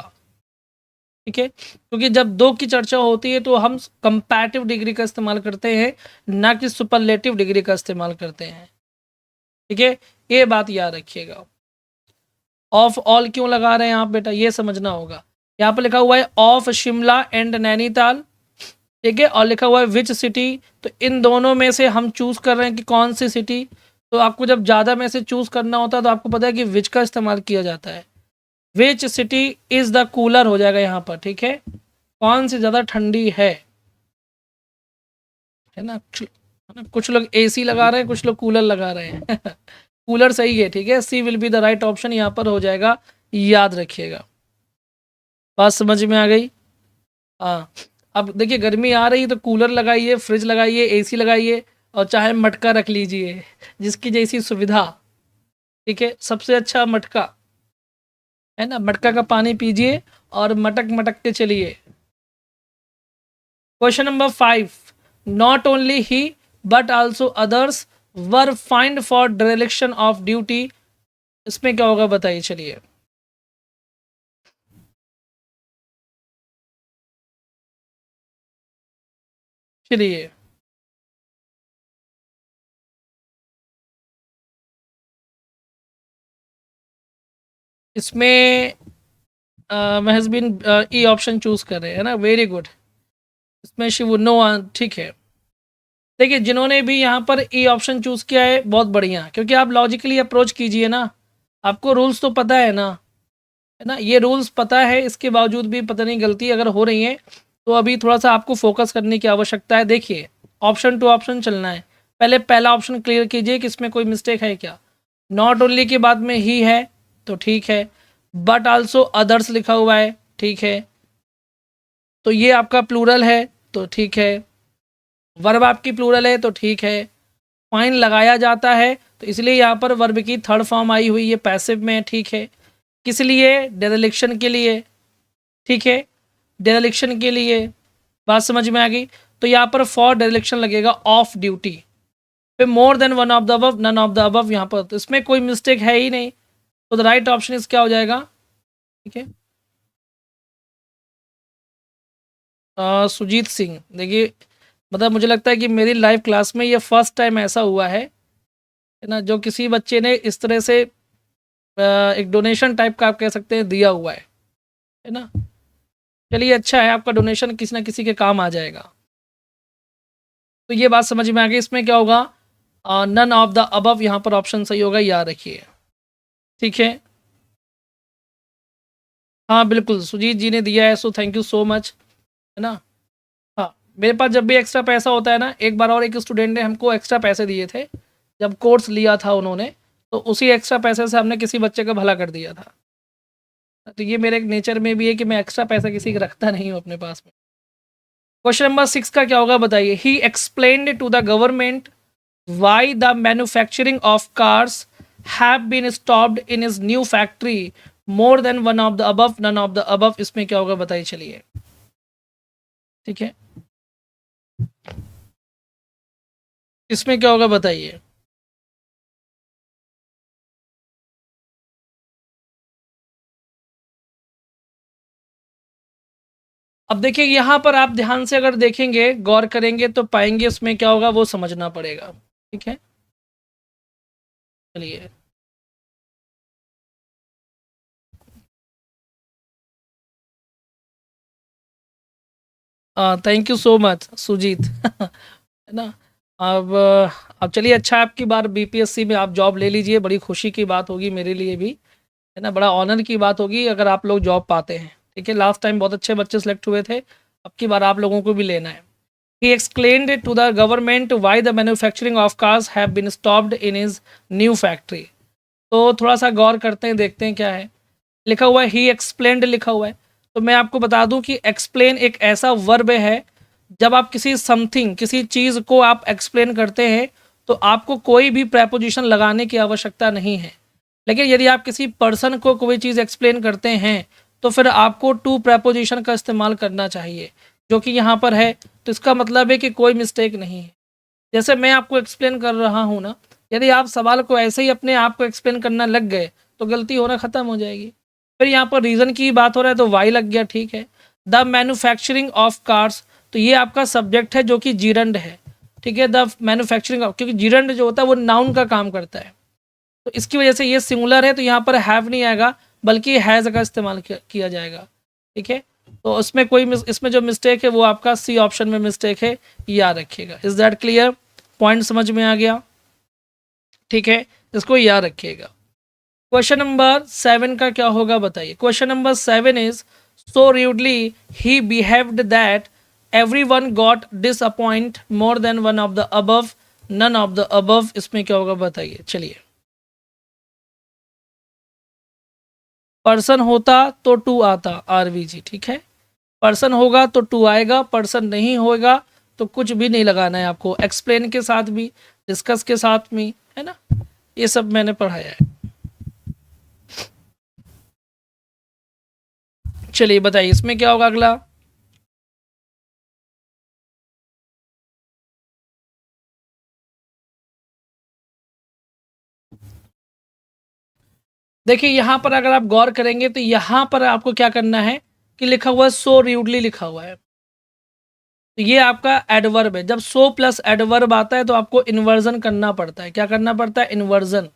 ठीक है। क्योंकि जब दो की चर्चा होती है तो हम कंपैरेटिव डिग्री का इस्तेमाल करते हैं, ना कि सुपरलेटिव डिग्री का इस्तेमाल करते हैं, ठीक है। ये बात याद रखिएगा। ऑफ ऑल क्यों लगा रहे हैं आप बेटा, ये समझना होगा। यहाँ पर लिखा हुआ है ऑफ शिमला एंड नैनीताल, ठीक है, और लिखा हुआ है विच सिटी, तो इन दोनों में से हम चूज कर रहे हैं कि कौन सी सिटी। तो आपको जब ज़्यादा में से चूज करना होता है तो आपको पता है कि विच का इस्तेमाल किया जाता है। Which city is the cooler हो जाएगा यहाँ पर, ठीक है, कौन सी ज़्यादा ठंडी है ना। कुछ लोग एसी लगा रहे हैं, कुछ लोग कूलर लगा रहे हैं कूलर सही है, ठीक है, C will be the right option यहाँ पर हो जाएगा, याद रखिएगा। बात समझ में आ गई। हाँ अब देखिए गर्मी आ रही है तो कूलर लगाइए, फ्रिज लगाइए, एसी लगाइए, और चाहे मटका रख लीजिए, जिसकी जैसी सुविधा, ठीक है। सबसे अच्छा मटका है ना, मटका का पानी पीजिए और मटक मटक के चलिए। Question number 5, not only he but also others were find for direction of duty, इसमें क्या होगा बताइए। चलिए चलिए इसमें महज बिन ई ऑप्शन चूज कर रहे हैं ना, वेरी गुड। इसमें शिव नो, ठीक है। देखिए जिन्होंने भी यहाँ पर ई ऑप्शन चूज किया है बहुत बढ़िया, क्योंकि आप लॉजिकली अप्रोच कीजिए ना, आपको रूल्स तो पता है ना, है ना, ये रूल्स पता है, इसके बावजूद भी पता नहीं गलती अगर हो रही है तो अभी थोड़ा सा आपको फोकस करने की आवश्यकता है। देखिए ऑप्शन टू ऑप्शन चलना है, पहले पहला ऑप्शन क्लियर कीजिए कि इसमें कोई मिस्टेक है क्या। नॉट ओनली के बाद में ही है तो ठीक है, बट आल्सो अदर्स लिखा हुआ है, ठीक है, तो ये आपका प्लूरल है तो ठीक है, वर्ब आपकी प्लूरल है तो ठीक है, फाइन लगाया जाता है तो इसलिए यहाँ पर वर्ब की थर्ड फॉर्म आई हुई है, पैसिव में, ठीक है। किस लिए, डेरेलिक्शन के लिए, ठीक है, डेरेलिक्शन के लिए। बात समझ में आ गई। तो यहाँ पर फॉर डायरेक्शन लगेगा ऑफ ड्यूटी, फिर more than one of the above, none of the above यहाँ पर, तो इसमें कोई मिस्टेक है ही नहीं, तो द राइट ऑप्शन इस क्या हो जाएगा, ठीक है। सुजीत सिंह, देखिए मतलब मुझे लगता है कि मेरी लाइव क्लास में ये फर्स्ट टाइम ऐसा हुआ है ना, जो किसी बच्चे ने इस तरह से एक डोनेशन टाइप का आप कह सकते हैं दिया हुआ है ना। चलिए अच्छा है, आपका डोनेशन किसी ना किसी के काम आ जाएगा। तो ये बात समझ में आ गई, इसमें क्या होगा, नन ऑफ द अबव यहाँ पर ऑप्शन सही होगा, याद रखिए, ठीक है। हाँ बिल्कुल, सुजीत जी ने दिया है, so thank you so much, है ना। हाँ, मेरे पास जब भी एक्स्ट्रा पैसा होता है ना, एक बार और एक स्टूडेंट ने हमको एक्स्ट्रा पैसे दिए थे, जब कोर्स लिया था उन्होंने, तो उसी एक्स्ट्रा पैसे से हमने किसी बच्चे का भला कर दिया था। तो ये मेरे नेचर में भी है कि मैं एक्स्ट्रा पैसा किसी का रखता नहीं हूँ अपने पास में। क्वेश्चन नंबर 6 का क्या होगा बताइए। He explained to the government why the manufacturing of cars have been stopped in his new factory, more than one of the above, none of the above, इसमें क्या होगा बताइए, चलिए, ठीक है, इसमें क्या होगा बताइए। अब देखिए यहाँ पर आप ध्यान से अगर देखेंगे, गौर करेंगे तो पाएंगे इसमें क्या होगा वो समझना पड़ेगा, ठीक है। चलिए, thank you so much Sujit है ना। अब चलिए, अच्छा आपकी बार बीपीएससी में आप जॉब ले लीजिए, बड़ी खुशी की बात होगी मेरे लिए भी, है ना, बड़ा ऑनर की बात होगी अगर आप लोग जॉब पाते हैं, ठीक है। लास्ट टाइम बहुत अच्छे बच्चे सेलेक्ट हुए थे, अब की बार आप लोगों को भी लेना है। He explained to the government why the manufacturing of cars have been stopped in his new factory. तो थोड़ा सा गौर करते हैं, देखते हैं क्या है लिखा हुआ है। ही एक्सप्लेन्ड लिखा हुआ है, तो मैं आपको बता दूं कि एक्सप्लेन एक ऐसा वर्ब है, जब आप किसी समथिंग, किसी चीज़ को आप एक्सप्लेन करते हैं तो आपको कोई भी प्रेपोजिशन लगाने की आवश्यकता नहीं है। लेकिन यदि आप किसी पर्सन को कोई चीज़ एक्सप्लेन करते हैं तो फिर आपको टू प्रेपोजिशन का इस्तेमाल करना चाहिए, जो कि यहाँ पर है। तो इसका मतलब है कि कोई मिस्टेक नहीं है। जैसे मैं आपको एक्सप्लेन कर रहा हूँ ना, यदि आप सवाल को ऐसे ही अपने आप को एक्सप्लेन करना लग गए तो गलती होना ख़त्म हो जाएगी। फिर यहाँ पर रीज़न की बात हो रहा है तो वाई लग गया, ठीक है। द मैन्युफैक्चरिंग ऑफ कार्स, तो ये आपका सब्जेक्ट है जो कि जीरंड है, ठीक है। द मैन्युफैक्चरिंग ऑफ, क्योंकि जीरंड जो होता है वो नाउन का काम करता है, तो इसकी वजह से ये सिंगुलर है, तो यहाँ पर हैव नहीं आएगा बल्कि हैज़ का इस्तेमाल किया जाएगा, ठीक है। तो उसमें इसमें जो मिस्टेक है वो आपका सी ऑप्शन में मिस्टेक है, याद रखिएगा। Is that clear? पॉइंट समझ में आ गया, ठीक है, इसको याद रखिएगा। क्वेश्चन नंबर 7 का क्या होगा बताइए। Question number 7 is so rudely he behaved that everyone got disappoint more than one of the above, none of the above, इसमें क्या होगा बताइए, चलिए। पर्सन होता तो टू आता, आरवीजी, ठीक है। पर्सन होगा तो टू आएगा, पर्सन नहीं होगा तो कुछ भी नहीं लगाना है आपको, एक्सप्लेन के साथ भी, डिस्कस के साथ भी, है ना, ये सब मैंने पढ़ाया है। चलिए बताइए इसमें क्या होगा अगला। देखिए यहाँ पर अगर आप गौर करेंगे तो यहाँ पर आपको क्या करना है कि लिखा हुआ है सो रूडली लिखा हुआ है, तो ये आपका एडवर्ब है। जब सो प्लस एडवर्ब आता है तो आपको इन्वर्जन करना पड़ता है। क्या करना पड़ता है? इन्वर्जन।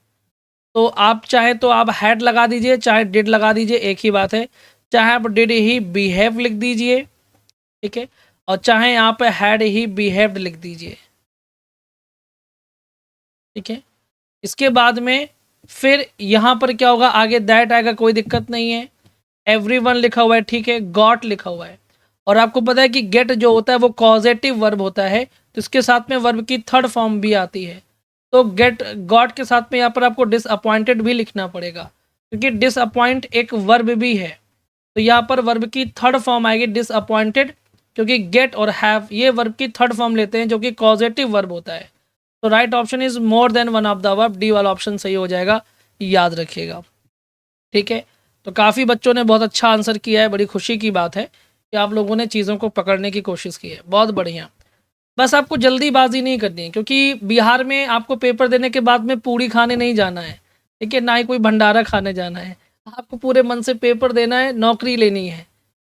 तो आप चाहे तो आप हैड लगा दीजिए, चाहे डिड लगा दीजिए, एक ही बात है। चाहे आप डिड ही बिहेव लिख दीजिए, ठीक है, और चाहे आप हैड ही बिहेव्ड लिख दीजिए, ठीक है। इसके बाद में फिर यहाँ पर क्या होगा, आगे दैट आएगा, कोई दिक्कत नहीं है। एवरीवन लिखा हुआ है, ठीक है। गॉट लिखा हुआ है, और आपको पता है कि गेट जो होता है वो कॉजेटिव वर्ब होता है, तो इसके साथ में वर्ब की थर्ड फॉर्म भी आती है। तो गेट गॉट के साथ में यहाँ पर आपको डिसअपॉइंटेड भी लिखना पड़ेगा, क्योंकि डिसअपॉइंट एक वर्ब भी है। तो यहाँ पर वर्ब की थर्ड फॉर्म आएगी डिसअपॉइंटेड, क्योंकि गेट और हैव ये वर्ब की थर्ड फॉर्म लेते हैं, जो कि कॉजेटिव वर्ब होता है। तो right option is more than one of the verb, D वाला ऑप्शन सही हो जाएगा, याद रखिएगा, ठीक है। तो काफ़ी बच्चों ने बहुत अच्छा आंसर किया है, बड़ी खुशी की बात है कि आप लोगों ने चीज़ों को पकड़ने की कोशिश की है, बहुत बढ़िया। बस आपको जल्दीबाजी नहीं करनी है, क्योंकि बिहार में आपको पेपर देने के बाद में पूड़ी खाने नहीं जाना है, ठीक है, ना ही कोई भंडारा खाने जाना है। आपको पूरे मन से पेपर देना है, नौकरी लेनी है।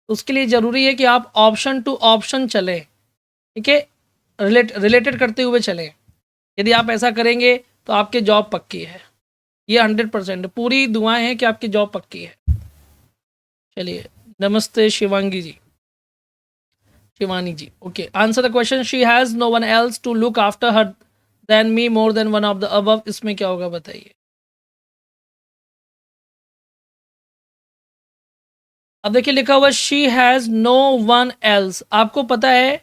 उसके लिए ज़रूरी है कि आप ऑप्शन टू ऑप्शन चलें, ठीक है, रिलेटेड करते हुए चलें। यदि आप ऐसा करेंगे तो आपकी जॉब पक्की है, ये 100% पूरी दुआएं हैं कि आपकी जॉब पक्की है। चलिए, नमस्ते Shivangi ji, Shivani ji. Okay, answer the question. She has no one else to look after her than me more than one of the above. इसमें क्या होगा बताइए। अब देखिए लिखा हुआ she has no one else. आपको पता है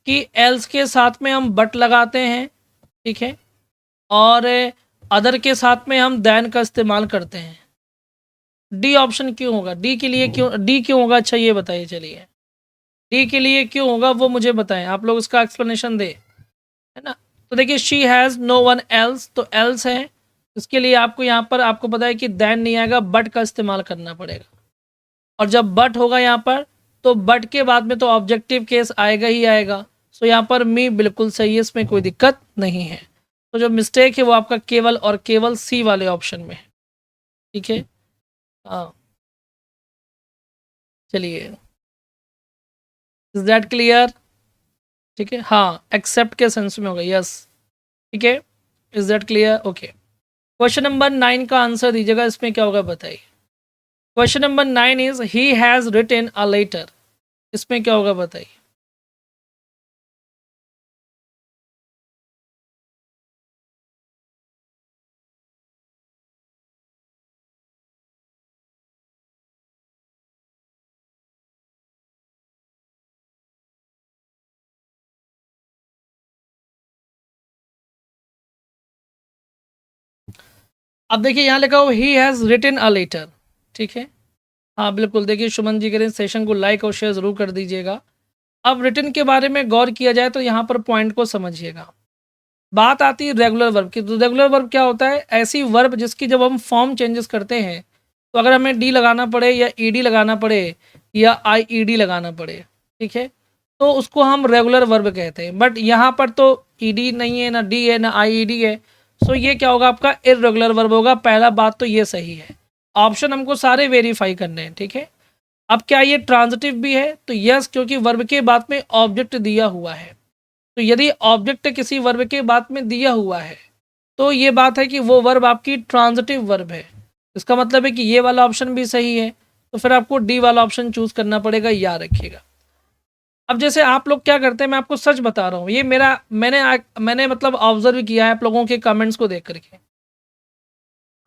कि एल्स के साथ में हम बट लगाते हैं, ठीक है, और अदर के साथ में हम दैन का इस्तेमाल करते हैं। डी ऑप्शन क्यों होगा? डी के लिए क्यों, डी क्यों होगा? अच्छा ये बताइए, चलिए डी के लिए क्यों होगा वो मुझे बताएं, आप लोग इसका एक्सप्लेनेशन दें, है ना। तो देखिए she has no one else, तो एल्स है, इसके लिए आपको यहाँ पर आपको पता है कि दैन नहीं आएगा, बट का इस्तेमाल करना पड़ेगा। और जब बट होगा यहाँ पर, तो बट के बाद में तो ऑब्जेक्टिव केस आएगा ही आएगा। सो यहाँ पर मी बिल्कुल सही है, इसमें कोई दिक्कत नहीं है। तो जो मिस्टेक है वो आपका केवल और केवल सी वाले ऑप्शन में है, ठीक है। हाँ, चलिए, इज दैट क्लियर? ठीक है, हाँ, एक्सेप्ट के सेंस में होगा, यस, ठीक है, is that clear? Okay, question number 9 का आंसर दीजिएगा, इसमें क्या होगा बताइए। Question number 9 is he has written a letter. इसमें क्या होगा बताइए। अब देखिए यहाँ लिखा हुआ he has written a letter, ठीक है, हाँ बिल्कुल। देखिए सुमन जी कह रहे हैं सेशन को लाइक और शेयर ज़रूर कर दीजिएगा। अब रिटन के बारे में गौर किया जाए तो यहाँ पर पॉइंट को समझिएगा। बात आती है रेगुलर वर्ब की। तो रेगुलर वर्ब क्या होता है? ऐसी वर्ब जिसकी जब हम फॉर्म चेंजेस करते हैं तो अगर हमें डी लगाना पड़े या ईडी लगाना पड़े या आईईडी लगाना पड़े, ठीक है, तो उसको हम रेगुलर वर्ब कहते हैं। बट यहाँ पर तो ईडी नहीं है, ना डी है, ना आईईडी है। सो ये क्या होगा? आपका इर्रेगुलर वर्ब होगा। पहला बात तो ये सही है। ऑप्शन हमको सारे वेरीफाई करने हैं, ठीक है। अब क्या ये ट्रांजिटिव भी है? तो यस, क्योंकि वर्ब के बाद में ऑब्जेक्ट दिया हुआ है। तो यदि ऑब्जेक्ट किसी वर्ब के बाद में दिया हुआ है तो ये बात है कि वो वर्ब आपकी ट्रांजिटिव वर्ब है। इसका मतलब है कि ये वाला ऑप्शन भी सही है। तो फिर आपको डी वाला ऑप्शन चूज करना पड़ेगा, याद रखिएगा। अब जैसे आप लोग क्या करते हैं, मैं आपको सच बता रहा हूँ, ये मैंने मतलब ऑब्जर्व किया है आप लोगों के कमेंट्स को देख करके।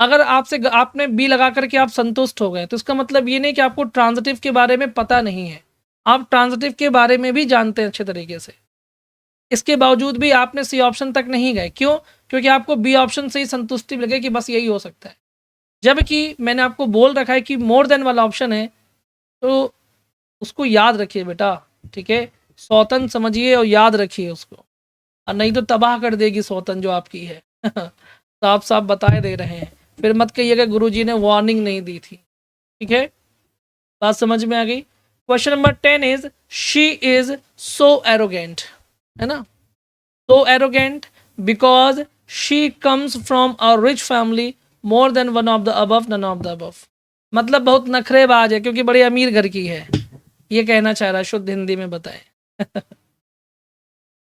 अगर आपने बी लगा करके आप संतुष्ट हो गए तो इसका मतलब ये नहीं कि आपको ट्रांजिटिव के बारे में पता नहीं है। आप ट्रांजिटिव के बारे में भी जानते हैं अच्छे तरीके से। इसके बावजूद भी आपने सी ऑप्शन तक नहीं गए, क्यों? क्योंकि आपको बी ऑप्शन से ही संतुष्टि लगे कि बस यही हो सकता है। जबकि मैंने आपको बोल रखा है कि मोर देन वाला ऑप्शन है, तो उसको याद रखिए बेटा, ठीक है। सौतन समझिए और याद रखिए उसको, और नहीं तो तबाह कर देगी सौतन जो आपकी है। साफ साफ बताए दे रहे हैं, फिर मत कहिएगा गुरुजी ने वार्निंग नहीं दी थी, ठीक है। बात समझ में आ गई। Question number 10 is she is so arrogant, है ना। So arrogant because she comes from a rich family more than one of the above, none of the above. मतलब बहुत नखरेबाज है क्योंकि बड़े अमीर घर की है, ये कहना चाह रहा है, शुद्ध हिंदी में बताएं।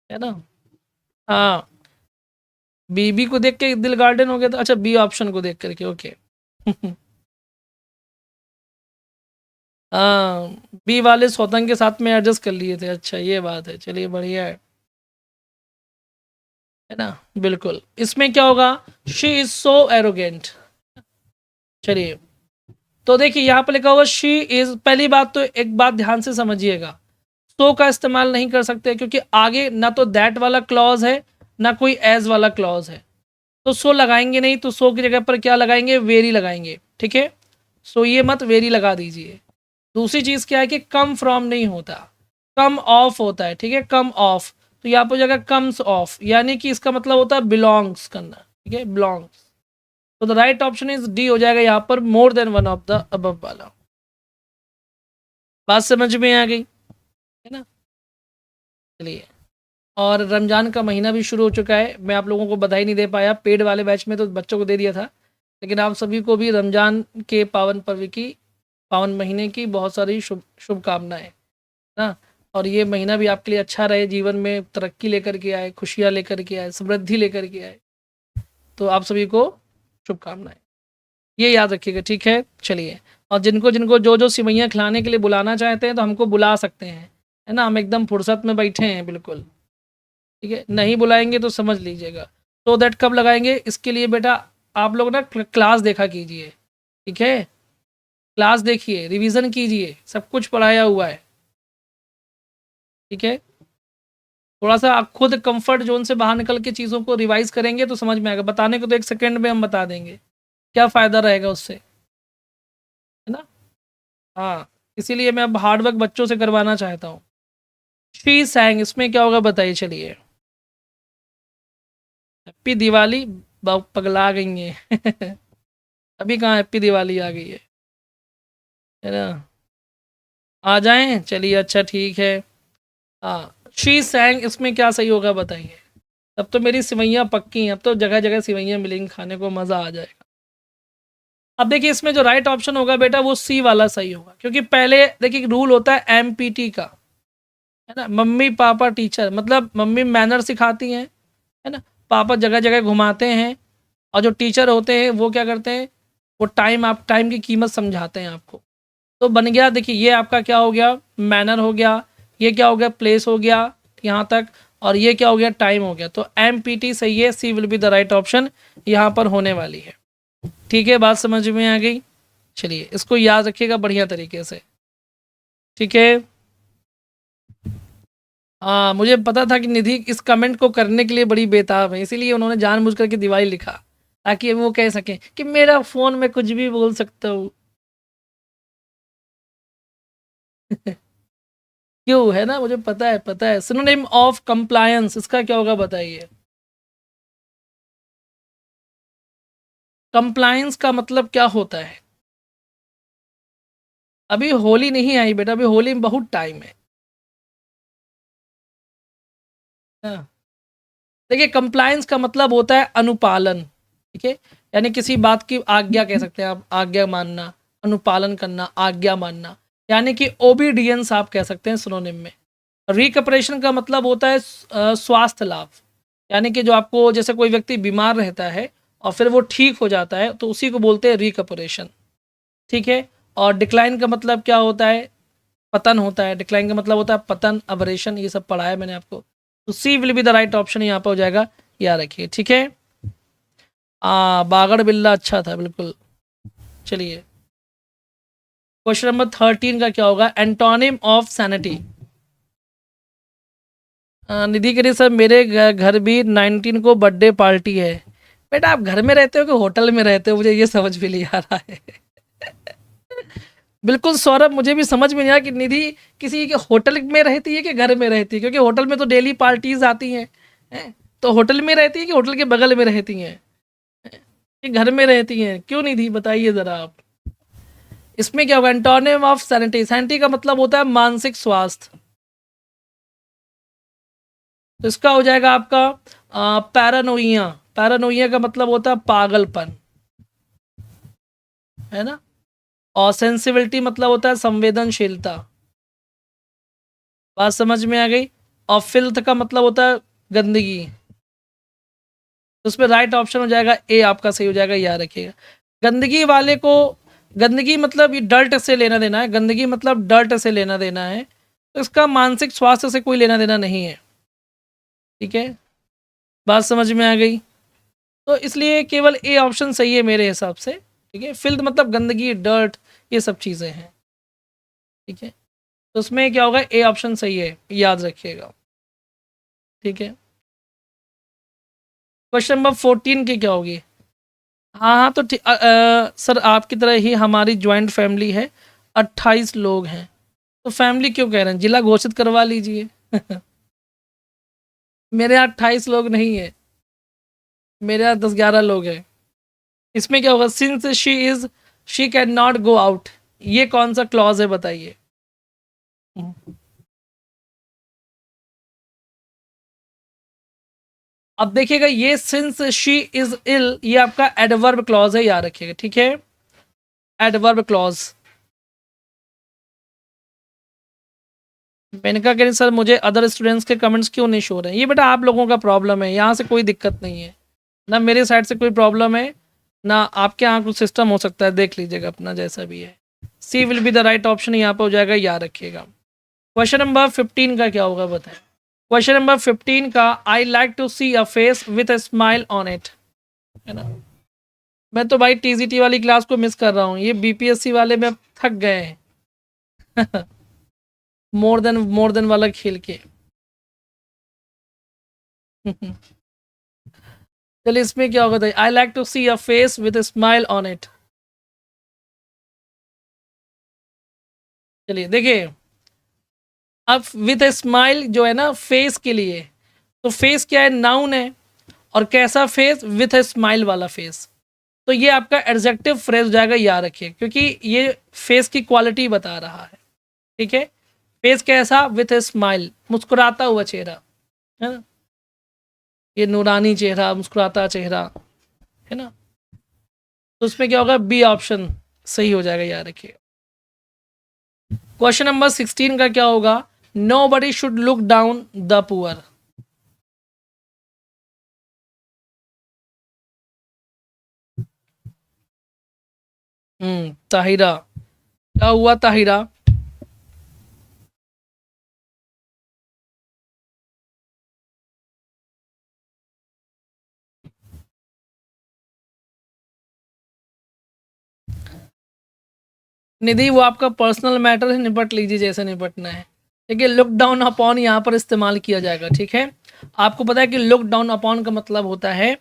है ना। हाँ, बीबी को देख के दिल गार्डन हो गया था। अच्छा, बी ऑप्शन को देख करके, ओके। हाँ, बी वाले सौतंग के साथ में एडजस्ट कर लिए थे। अच्छा, ये बात है, चलिए बढ़िया है ना। बिल्कुल, इसमें क्या होगा? She is so arrogant. चलिए, तो देखिए यहाँ पर लिखा हुआ शी इज। पहली बात तो एक बात ध्यान से समझिएगा, सो का इस्तेमाल नहीं कर सकते क्योंकि आगे ना तो दैट वाला क्लॉज है ना कोई एज वाला क्लॉज है। तो सो लगाएंगे नहीं, तो सो की जगह पर क्या लगाएंगे? वेरी लगाएंगे, ठीक है। सो ये मत वेरी लगा दीजिए। दूसरी चीज़ क्या है कि कम फ्रॉम नहीं होता, कम ऑफ होता है, ठीक है, कम ऑफ। तो यहाँ पर जगह कम्स ऑफ, यानी कि इसका मतलब होता है बिलोंग्स करना, ठीक है, बिलोंग्स। तो the right option is D हो जाएगा यहाँ पर, मोर than one of the above वाला। बात समझ में आ गई, है ना। चलिए, और रमज़ान का महीना भी शुरू हो चुका है। मैं आप लोगों को बधाई नहीं दे पाया, पेड वाले बैच में तो बच्चों को दे दिया था, लेकिन आप सभी को भी रमज़ान के पावन पर्व की, पावन महीने की बहुत सारी शुभकामनाएँ ना। और ये महीना भी आपके लिए अच्छा रहे, जीवन में तरक्की लेकर के आए, खुशियाँ लेकर के आए, समृद्धि लेकर के आए। तो आप सभी को शुभकामनाएँ, ये याद रखिएगा, ठीक है। चलिए, और जिनको जिनको जो जो सिवैयाँ खिलाने के लिए बुलाना चाहते हैं तो हमको बुला सकते हैं, है ना। हम एकदम फुर्सत में बैठे हैं बिल्कुल, ठीक है। नहीं बुलाएंगे तो समझ लीजिएगा। तो दैट कब लगाएंगे, इसके लिए बेटा आप लोग ना क्लास देखा कीजिए, ठीक है। क्लास देखिए, रिवीजन कीजिए, सब कुछ पढ़ाया हुआ है, ठीक है। थोड़ा सा आप खुद कंफर्ट जोन से बाहर निकल के चीज़ों को रिवाइज करेंगे तो समझ में आएगा। बताने को तो 1 सेकंड में हम बता देंगे, क्या फ़ायदा रहेगा उससे, है ना। हाँ, इसीलिए मैं अब हार्ड वर्क बच्चों से करवाना चाहता हूँ। शी सैंग, इसमें क्या होगा बताइए। चलिए, हैप्पी दिवाली, पगला गई हैं अभी कहाँ हैप्पी दिवाली आ गई है ना। आ जाएं, चलिए, अच्छा ठीक है। हाँ, शी सैंग, इसमें क्या सही होगा बताइए। तब तो मेरी सिवैयाँ पक्की हैं, अब तो जगह जगह सिवैयाँ मिलेंगी, खाने को मज़ा आ जाएगा। अब देखिए, इसमें जो राइट ऑप्शन होगा बेटा वो सी वाला सही होगा, क्योंकि पहले देखिए रूल होता है एमपीटी का, है ना। मम्मी पापा टीचर, मतलब मम्मी मैनर सिखाती हैं, है ना। पापा जगह जगह घुमाते हैं, और जो टीचर होते हैं वो क्या करते हैं, वो टाइम की कीमत समझाते हैं आपको। तो बन गया, देखिए ये आपका क्या हो गया, मैनर हो गया, ये क्या हो गया, प्लेस हो गया यहाँ तक, और ये क्या हो गया, टाइम हो गया। तो एमपीटी सही है, C will be the right option यहाँ पर होने वाली है, ठीक है। बात समझ में आ गई। चलिए, इसको याद रखिएगा बढ़िया तरीके से, ठीक है। हाँ, मुझे पता था कि निधि इस कमेंट को करने के लिए बड़ी बेताब है, इसीलिए उन्होंने जानबूझ करके दिवाली लिखा, ताकि वो कह सकें कि मेरा फ़ोन में कुछ भी बोल सकता हूँ क्यों, है ना, मुझे पता है, पता है। सिनोनिम ऑफ कंप्लायंस, इसका क्या होगा बताइए। कंप्लायंस का मतलब क्या होता है। अभी होली नहीं आई बेटा, अभी होली में बहुत टाइम है। हाँ। देखिए, कंप्लायंस का मतलब होता है अनुपालन, ठीक है। यानी किसी बात की आज्ञा कह सकते हैं आप, आज्ञा मानना, अनुपालन करना, आज्ञा मानना, यानी कि ओबीडियंस आप कह सकते हैं सिनोनिम में। रिकपरेशन का मतलब होता है स्वास्थ्य लाभ, यानी कि जो आपको, जैसे कोई व्यक्ति बीमार रहता है और फिर वो ठीक हो जाता है, तो उसी को बोलते हैं रिकपरेशन, ठीक है। और डिक्लाइन का मतलब क्या होता है, पतन होता है। डिक्लाइन का मतलब होता है पतन, अबरेशन, ये सब पढ़ाया मैंने आपको। तो C will be the right option यहाँ पर हो जाएगा, याद रखिए, ठीक है। बागड़ बिल्ला अच्छा था, बिल्कुल। चलिए, क्वेश्चन नंबर 13 का क्या होगा, एंटोनिम ऑफ सैनिटी। निधि के लिए सर, मेरे घर भी 19 को बर्थडे पार्टी है। बेटा आप घर में रहते हो कि होटल में रहते हो, मुझे ये समझ में नहीं आ रहा है बिल्कुल सौरभ, मुझे भी समझ में नहीं आया कि निधि किसी के होटल में रहती है कि घर में रहती है, क्योंकि होटल में तो डेली पार्टीज आती हैं। तो होटल में रहती है कि होटल के बगल में रहती हैं, कि घर में रहती हैं, क्यों निधि बताइए ज़रा आप। इसमें क्या होगा, एंटोनिम ऑफ सैनिटी, सैनिटी का मतलब होता है मानसिक स्वास्थ्य। तो इसका हो जाएगा आपका पैरानोइया। पैरानोइया का मतलब होता है पागलपन, है ना। और सेंसिबिलिटी मतलब होता है संवेदनशीलता, बात समझ में आ गई। और फिल्थ का मतलब होता है गंदगी। तो उसमें राइट ऑप्शन हो जाएगा ए, आपका सही हो जाएगा, याद रखिएगा। गंदगी वाले को, गंदगी मतलब ये डर्ट से लेना देना है, गंदगी मतलब डर्ट से लेना देना है, तो इसका मानसिक स्वास्थ्य से कोई लेना देना नहीं है, ठीक है। बात समझ में आ गई। तो इसलिए केवल ए ऑप्शन सही है मेरे हिसाब से, ठीक है। फिल्थ मतलब गंदगी, डर्ट, ये सब चीज़ें हैं, ठीक है। तो उसमें क्या होगा, ए ऑप्शन सही है, याद रखिएगा, ठीक है। क्वेश्चन नंबर 14 की क्या होगी। हाँ हाँ, तो सर आपकी तरह ही हमारी ज्वाइंट फैमिली है, 28 लोग हैं। तो फैमिली क्यों कह रहे हैं, जिला घोषित करवा लीजिए मेरे यहाँ 28 लोग नहीं है, मेरे यहाँ 10-11 लोग हैं। इसमें क्या होगा, since she can not go out, ये कौन सा क्लॉज है बताइए। अब देखिएगा ये सिंस शी इज इल, ये आपका एडवर्ब क्लॉज है, याद रखिएगा, ठीक है, एडवर्ब क्लॉज। मैंने कहा कि सर मुझे अदर स्टूडेंट्स के कमेंट्स क्यों नहीं शो रहे हैं, ये बेटा आप लोगों का प्रॉब्लम है, यहाँ से कोई दिक्कत नहीं है ना, मेरे साइड से कोई प्रॉब्लम है ना, आपके यहाँ कुछ सिस्टम हो सकता है, देख लीजिएगा अपना जैसा भी है। C will be the right option यहाँ पे हो जाएगा, याद रखिएगा। क्वेश्चन नंबर 15 का क्या होगा बताएं। क्वेश्चन नंबर 15 का, I like to see a face with a smile on it, है ना। मैं तो भाई टीजीटी वाली क्लास को मिस कर रहा हूँ, ये बीपीएससी वाले में अब थक गए हैं मोर देन वाला खेल के चलिए इसमें क्या होगा, I like to see a face with smile on it. चलिए देखिए, अब विद स्माइल जो है ना फेस के लिए, तो फेस क्या है, नाउन है, और कैसा फेस, विथ ए स्माइल वाला फेस, तो ये आपका एडजेक्टिव फ्रेज हो जाएगा, याद रखिए, क्योंकि ये फेस की क्वालिटी बता रहा है, ठीक है। फेस कैसा, विथ ए स्माइल, मुस्कुराता हुआ चेहरा, है ना, ये नूरानी चेहरा, मुस्कुराता चेहरा, है ना, तो उसमें क्या होगा, बी ऑप्शन सही हो जाएगा, याद रखिए। क्वेश्चन नंबर 16 का क्या होगा, nobody should look down the poor. Tahira, क्या हुआ ताहिरा। निधि वो आपका पर्सनल मैटर है, निपट लीजिए जैसे निपटना है। देखिए लुक डाउन अपॉन यहाँ पर इस्तेमाल किया जाएगा, ठीक है। आपको पता है कि लुक डाउन अपॉन का मतलब होता है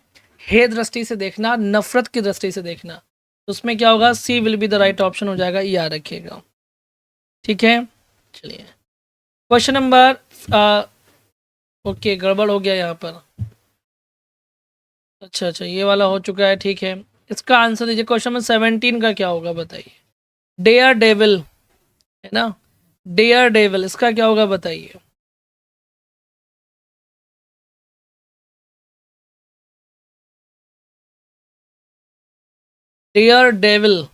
हे दृष्टि से देखना, नफरत की दृष्टि से देखना, तो उसमें क्या होगा, C will be the right option हो जाएगा, याद रखिएगा, ठीक है। चलिए क्वेश्चन नंबर, ओके गड़बड़ हो गया यहाँ पर, अच्छा अच्छा ये वाला हो चुका है, ठीक है। इसका आंसर दीजिए, क्वेश्चन नंबर 17 का क्या होगा बताइए। डेयर डेविल, है ना, डेयर डेविल, इसका क्या होगा बताइए। डेयर डेविल,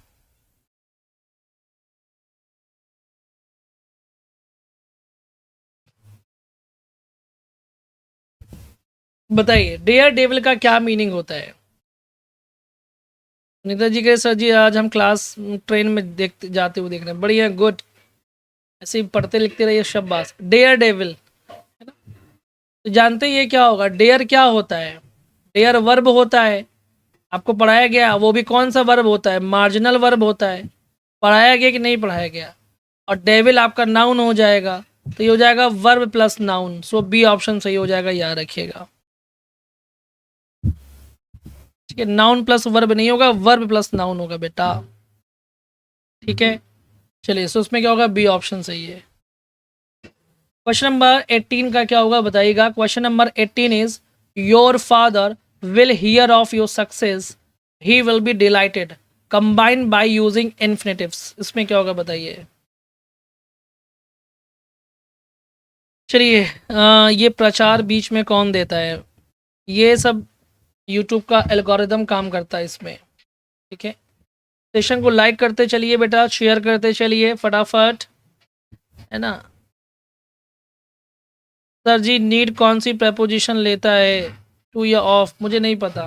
बताइए डेयर डेविल का क्या मीनिंग होता है। नीता जी के सर जी आज हम क्लास ट्रेन में देखते जाते हुए देख रहे हैं, बढ़िया गुड, ऐसे ही पढ़ते लिखते रहिए शाबाश। डेयर डेविल, है ना, तो जानते ही ये क्या होगा, डेयर क्या होता है, डेयर वर्ब होता है, आपको पढ़ाया गया, वो भी कौन सा वर्ब होता है, मार्जिनल वर्ब होता है, पढ़ाया गया कि नहीं पढ़ाया गया। और डेविल आपका नाउन हो जाएगा, तो ये हो जाएगा वर्ब प्लस नाउन, सो बी ऑप्शन सही हो जाएगा, याद रखिएगा, ठीक है। नाउन प्लस वर्ब नहीं होगा, वर्ब प्लस नाउन होगा बेटा, ठीक है। चलिए सो उसमें क्या होगा, बी ऑप्शन सही है। क्वेश्चन नंबर 18 का क्या होगा बताइएगा। Question number 18 is, your father will hear of your success, he will be dilated, combine by using infinitives, इसमें क्या होगा बताइए। चलिए ये प्रचार बीच में कौन देता है, ये सब यूट्यूब का एल्गोरिदम काम करता है इसमें, ठीक है। सेशन को लाइक करते चलिए बेटा, शेयर करते चलिए फटाफट, है ना। सर जी नीड कौन सी प्रपोजिशन लेता है, टू या ऑफ, मुझे नहीं पता,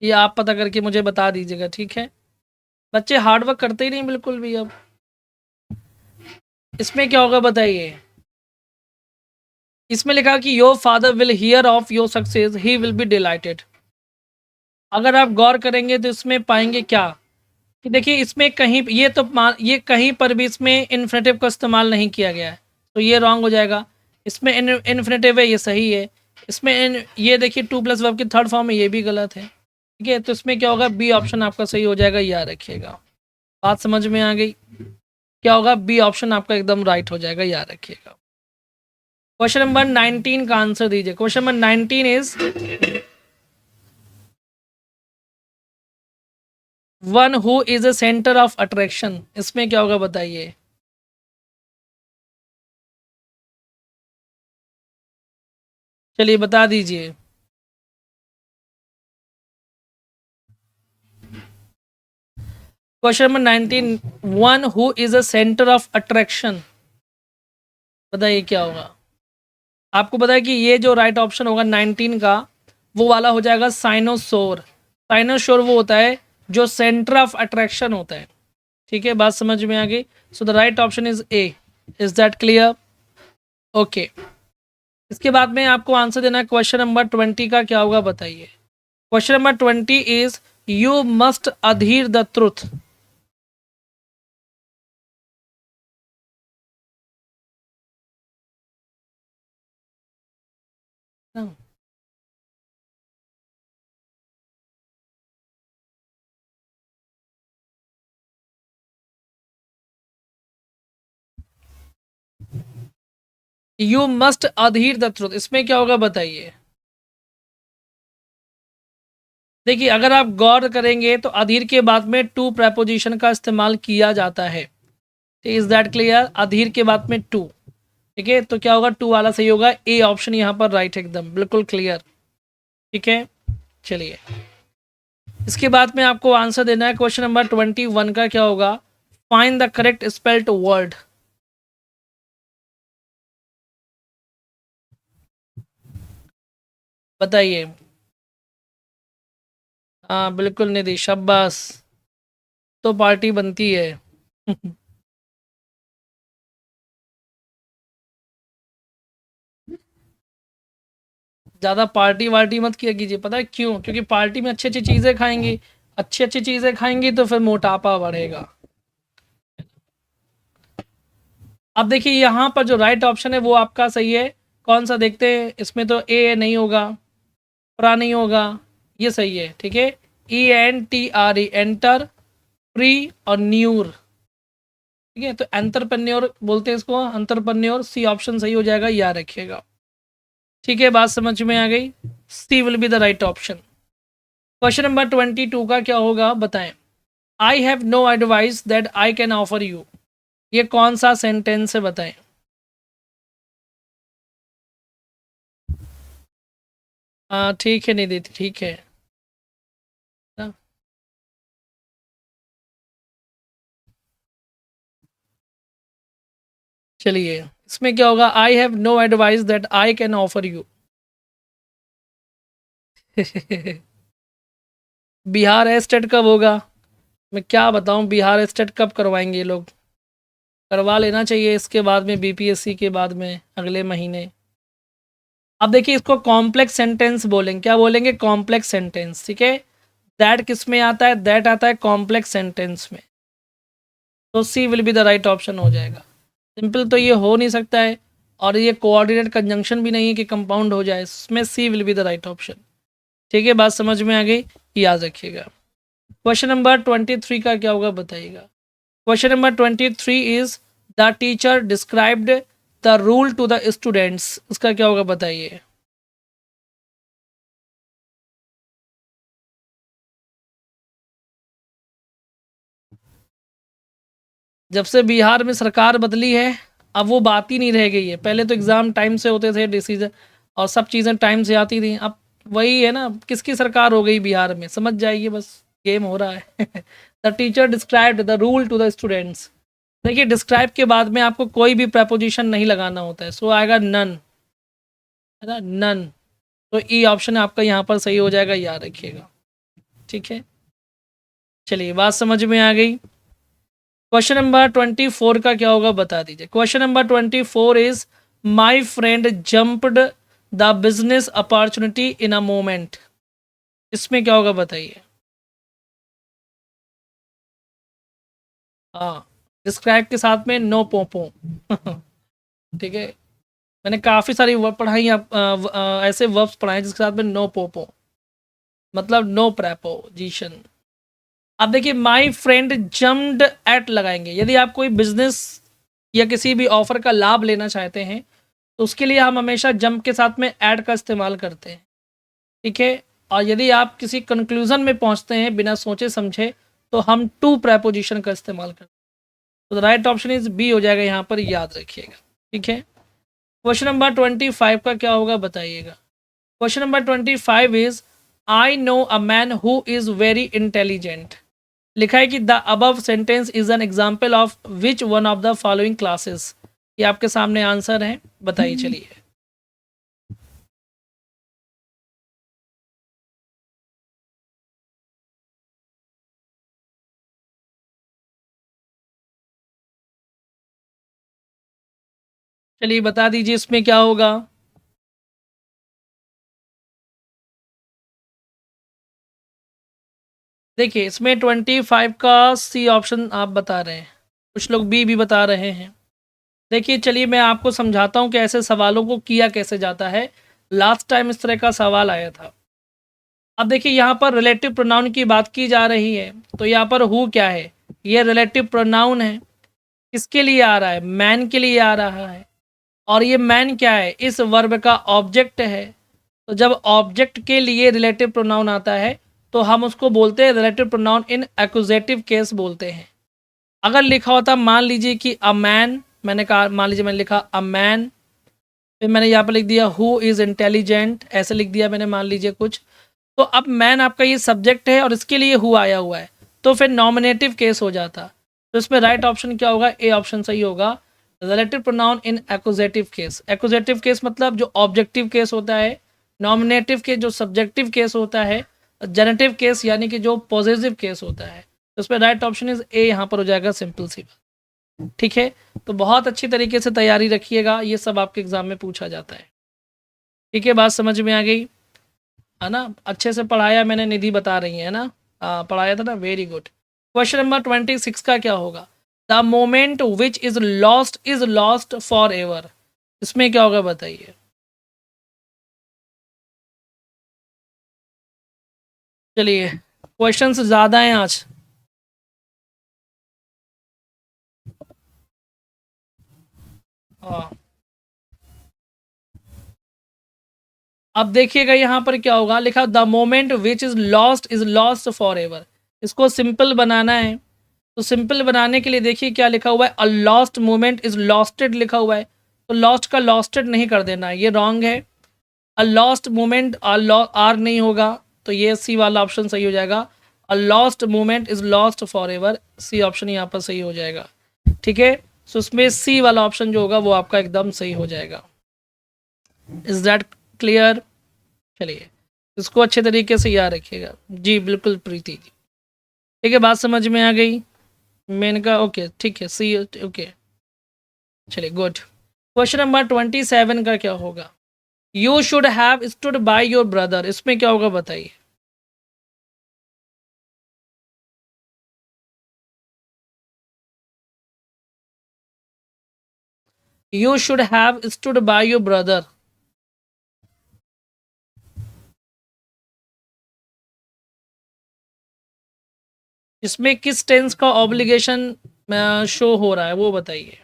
ये आप पता करके मुझे बता दीजिएगा, ठीक है। बच्चे हार्डवर्क करते ही नहीं बिल्कुल भी। अब इसमें क्या होगा बताइए, इसमें लिखा कि your father will hear of your success, he will be dilated. अगर आप गौर करेंगे तो इसमें पाएंगे क्या, कि देखिए इसमें कहीं ये तो ये कहीं पर भी इसमें इन्फिनेटिव का इस्तेमाल नहीं किया गया है, तो ये रॉन्ग हो जाएगा। इसमें इन्फिनेटिव है, ये सही है। इसमें ये देखिए टू प्लस वर्ब की थर्ड फॉर्म है, ये भी गलत है, ठीक है। तो इसमें क्या होगा, बी ऑप्शन आपका सही हो जाएगा, याद रखिएगा। बात समझ में आ गई, क्या होगा, बी ऑप्शन आपका एकदम राइट हो जाएगा, याद रखिएगा। क्वेश्चन नंबर 19 का आंसर दीजिए। Question number 19 is, one who is a centre of attraction, इसमें क्या होगा बताइए। चलिए बता दीजिए। Question number 19, one who is a centre of attraction, बताइए क्या होगा। आपको पता है कि ये जो राइट ऑप्शन होगा 19 का, वो वाला हो जाएगा साइनोसोर। साइनोसोर वो होता है जो सेंटर ऑफ अट्रैक्शन होता है। ठीक है, बात समझ में आ गई। So the right option is a. Is that clear? Okay, इसके बाद में आपको आंसर देना है क्वेश्चन नंबर 20 का, क्या होगा बताइए। Question number 20 is you must Adhir the truth. You must Adhir the truth, इसमें क्या होगा बताइए। देखिए, अगर आप गौर करेंगे तो अधीर के बाद में टू प्रपोजिशन का इस्तेमाल किया जाता है। Is that clear? अधीर के बाद में टू। ठीक है, तो क्या होगा, टू वाला सही होगा। ए ऑप्शन यहाँ पर राइट, एकदम बिल्कुल क्लियर। ठीक है, चलिए इसके बाद में आपको आंसर देना है क्वेश्चन नंबर 21 का, क्या होगा। Find the correct spelled word. बताइए। हाँ बिल्कुल निधि, शाबाश, तो पार्टी बनती है। ज़्यादा पार्टी वार्टी मत किया कीजिए, पता है क्यों? क्योंकि पार्टी में अच्छी अच्छी चीज़ें खाएंगी, अच्छी अच्छी चीज़ें खाएंगी तो फिर मोटापा बढ़ेगा। अब देखिए यहाँ पर जो राइट ऑप्शन है वो आपका सही है। कौन सा देखते हैं, इसमें तो ए नहीं होगा, प्रा नहीं होगा, ये सही है। ठीक है, ENTRE, एंटर, प्री और न्यूर। ठीक है, तो एंटरप्रेन्योर बोलते हैं इसको, एंटरप्रेन्योर। सी ऑप्शन सही हो जाएगा, याद रखिएगा। ठीक है, बात समझ में आ गई। C will be the right option. Question number 22 का क्या होगा बताएं। I have no advice that I can offer you, ये कौन सा सेंटेंस है बताएं। हाँ ठीक है निधि, ठीक है ना? चलिए इसमें क्या होगा, I have no advice that I can offer you. Bihar estate कब होगा? मैं क्या बताऊं, बिहार एस्टेट कब करवाएंगे ये लोग। करवा लेना चाहिए इसके बाद में, BPSC के बाद में अगले महीने। अब देखिए इसको कॉम्प्लेक्स सेंटेंस बोलेंगे, क्या बोलेंगे, कॉम्प्लेक्स सेंटेंस। ठीक है, दैट किस में आता है, दैट आता है कॉम्प्लेक्स सेंटेंस में। तो C will be the right option हो जाएगा। सिंपल तो ये हो नहीं सकता है, और ये कोऑर्डिनेट कंजंक्शन भी नहीं है कि कंपाउंड हो जाए, इसमें C will be the right option. ठीक है, बात समझ में आ गई, याद रखिएगा। क्वेश्चन नंबर 23 का क्या होगा बताइएगा। Question number 23 is the teacher described the rule to the students, इसका क्या होगा बताइए। जब से बिहार में सरकार बदली है, अब वो बात ही नहीं रह गई है। पहले तो एग्ज़ाम टाइम से होते थे, डिसीजन और सब चीज़ें टाइम से आती थी। अब वही है ना, किसकी सरकार हो गई बिहार में, समझ जाइए, बस गेम हो रहा है। The teacher described the rule to the students. देखिए डिस्क्राइब के बाद में आपको कोई भी प्रपोजिशन नहीं लगाना होता है, सो आएगा नन, है ना, नन। तो ई ऑप्शन आपका यहाँ पर सही हो जाएगा, याद रखिएगा। ठीक है, चलिए बात समझ में आ गई। क्वेश्चन नंबर 24 का क्या होगा बता दीजिए। Question number 24 is my friend jumped the business opportunity in a moment, इसमें क्या होगा बताइए। हाँ, डिस्क्राइब के साथ में नो पोपो। ठीक है, मैंने काफ़ी सारी वर्ब पढ़ाई ऐसे वर्ब्स पढ़ाए जिसके साथ में नो पोपो, मतलब नो प्रेपोजिशन। अब देखिए माई फ्रेंड जम्प्ड एट लगाएंगे, यदि आप कोई बिजनेस या किसी भी ऑफर का लाभ लेना चाहते हैं तो उसके लिए हम हमेशा जंप के साथ में ऐड का इस्तेमाल करते हैं। ठीक है, और यदि आप किसी कंक्लूजन में पहुंचते हैं बिना सोचे समझे तो हम टू प्रेपोजिशन का इस्तेमाल करते हैं। तो राइट ऑप्शन इज बी हो जाएगा यहाँ पर, याद रखिएगा। ठीक है, क्वेश्चन नंबर 25 का क्या होगा बताइएगा। Question number 25 is I know a man who is very intelligent, लिखा है कि the above sentence is an example of which one of the following classes. ये आपके सामने आंसर है, बताइए चलिए। चलिए बता दीजिए इसमें क्या होगा। देखिए इसमें 25 का सी ऑप्शन आप बता रहे हैं, कुछ लोग बी भी बता रहे हैं। देखिए चलिए मैं आपको समझाता हूँ कि ऐसे सवालों को किया कैसे जाता है। लास्ट टाइम इस तरह का सवाल आया था। अब देखिए यहाँ पर रिलेटिव प्रोनाउन की बात की जा रही है, तो यहाँ पर हु क्या है, ये रिलेटिव प्रोनाउन है। किसके लिए आ रहा है, मैन के लिए आ रहा है। और ये मैन क्या है, इस वर्ब का ऑब्जेक्ट है। तो जब ऑब्जेक्ट के लिए रिलेटिव प्रोनाउन आता है तो हम उसको बोलते हैं रिलेटिव प्रोनाउन इन एक्यूजेटिव केस बोलते हैं। अगर लिखा होता मान लीजिए कि अ मैन, मैंने कहा मान लीजिए मैंने लिखा अ मैन, फिर मैंने यहाँ पर लिख दिया हु इज़ इंटेलिजेंट, ऐसे लिख दिया मैंने मान लीजिए कुछ, तो अब मैन आपका ये सब्जेक्ट है और इसके लिए हु आया हुआ है, तो फिर नॉमिनेटिव केस हो जाता। तो इसमें राइट ऑप्शन क्या होगा, ए ऑप्शन सही होगा, रिलेटिव प्रोनाउन इन एक्यूजेटिव केस। एक्यूजेटिव केस मतलब जो ऑब्जेक्टिव केस होता है, नॉमिनेटिव केस जो सब्जेक्टिव केस होता है, जेनेटिव केस यानी कि जो पॉजिटिव केस होता है। तो इसमें राइट ऑप्शन इज ए यहाँ पर हो जाएगा, सिंपल सी बात। ठीक है, तो बहुत अच्छी तरीके से तैयारी रखिएगा, ये सब आपके एग्जाम में पूछा जाता है। ठीक है, बात समझ में आ गई है ना, अच्छे से पढ़ाया मैंने, निधि बता रही है ना, हाँ पढ़ाया था ना, वेरी गुड। क्वेश्चन नंबर 26 का क्या होगा, the moment which is lost for ever, इसमें क्या होगा बताइए। चलिए क्वेश्चन ज़्यादा हैं आज। हाँ अब देखिएगा यहाँ पर क्या होगा, लिखा the moment which is lost for ever. इसको सिंपल बनाना है, तो सिंपल बनाने के लिए देखिए क्या लिखा हुआ है, अ लॉस्ट मोमेंट इज लॉस्टेड लिखा हुआ है, तो लॉस्ट का लॉस्टेड नहीं कर देना है, ये रॉन्ग है। अ लॉस्ट मोमेंट आर नहीं होगा, तो ये सी वाला ऑप्शन सही हो जाएगा। A lost moment is lost for ever, C option यहाँ पर सही हो जाएगा। ठीक है, सो इसमें सी वाला ऑप्शन जो होगा वो आपका एकदम सही हो जाएगा। Is that clear. चलिए इसको अच्छे तरीके से याद रखिएगा जी, बिल्कुल प्रीति जी। ठीक है, बात समझ में आ गई। मैंने कहा ओके ठीक है, सी ओके। चलिए गुड। क्वेश्चन नंबर 27 का क्या होगा, you should have stood by your brother, इसमें क्या होगा बताइए। You should have stood by your brother, इसमें किस टेंस का ऑब्लिगेशन शो हो रहा है वो बताइए।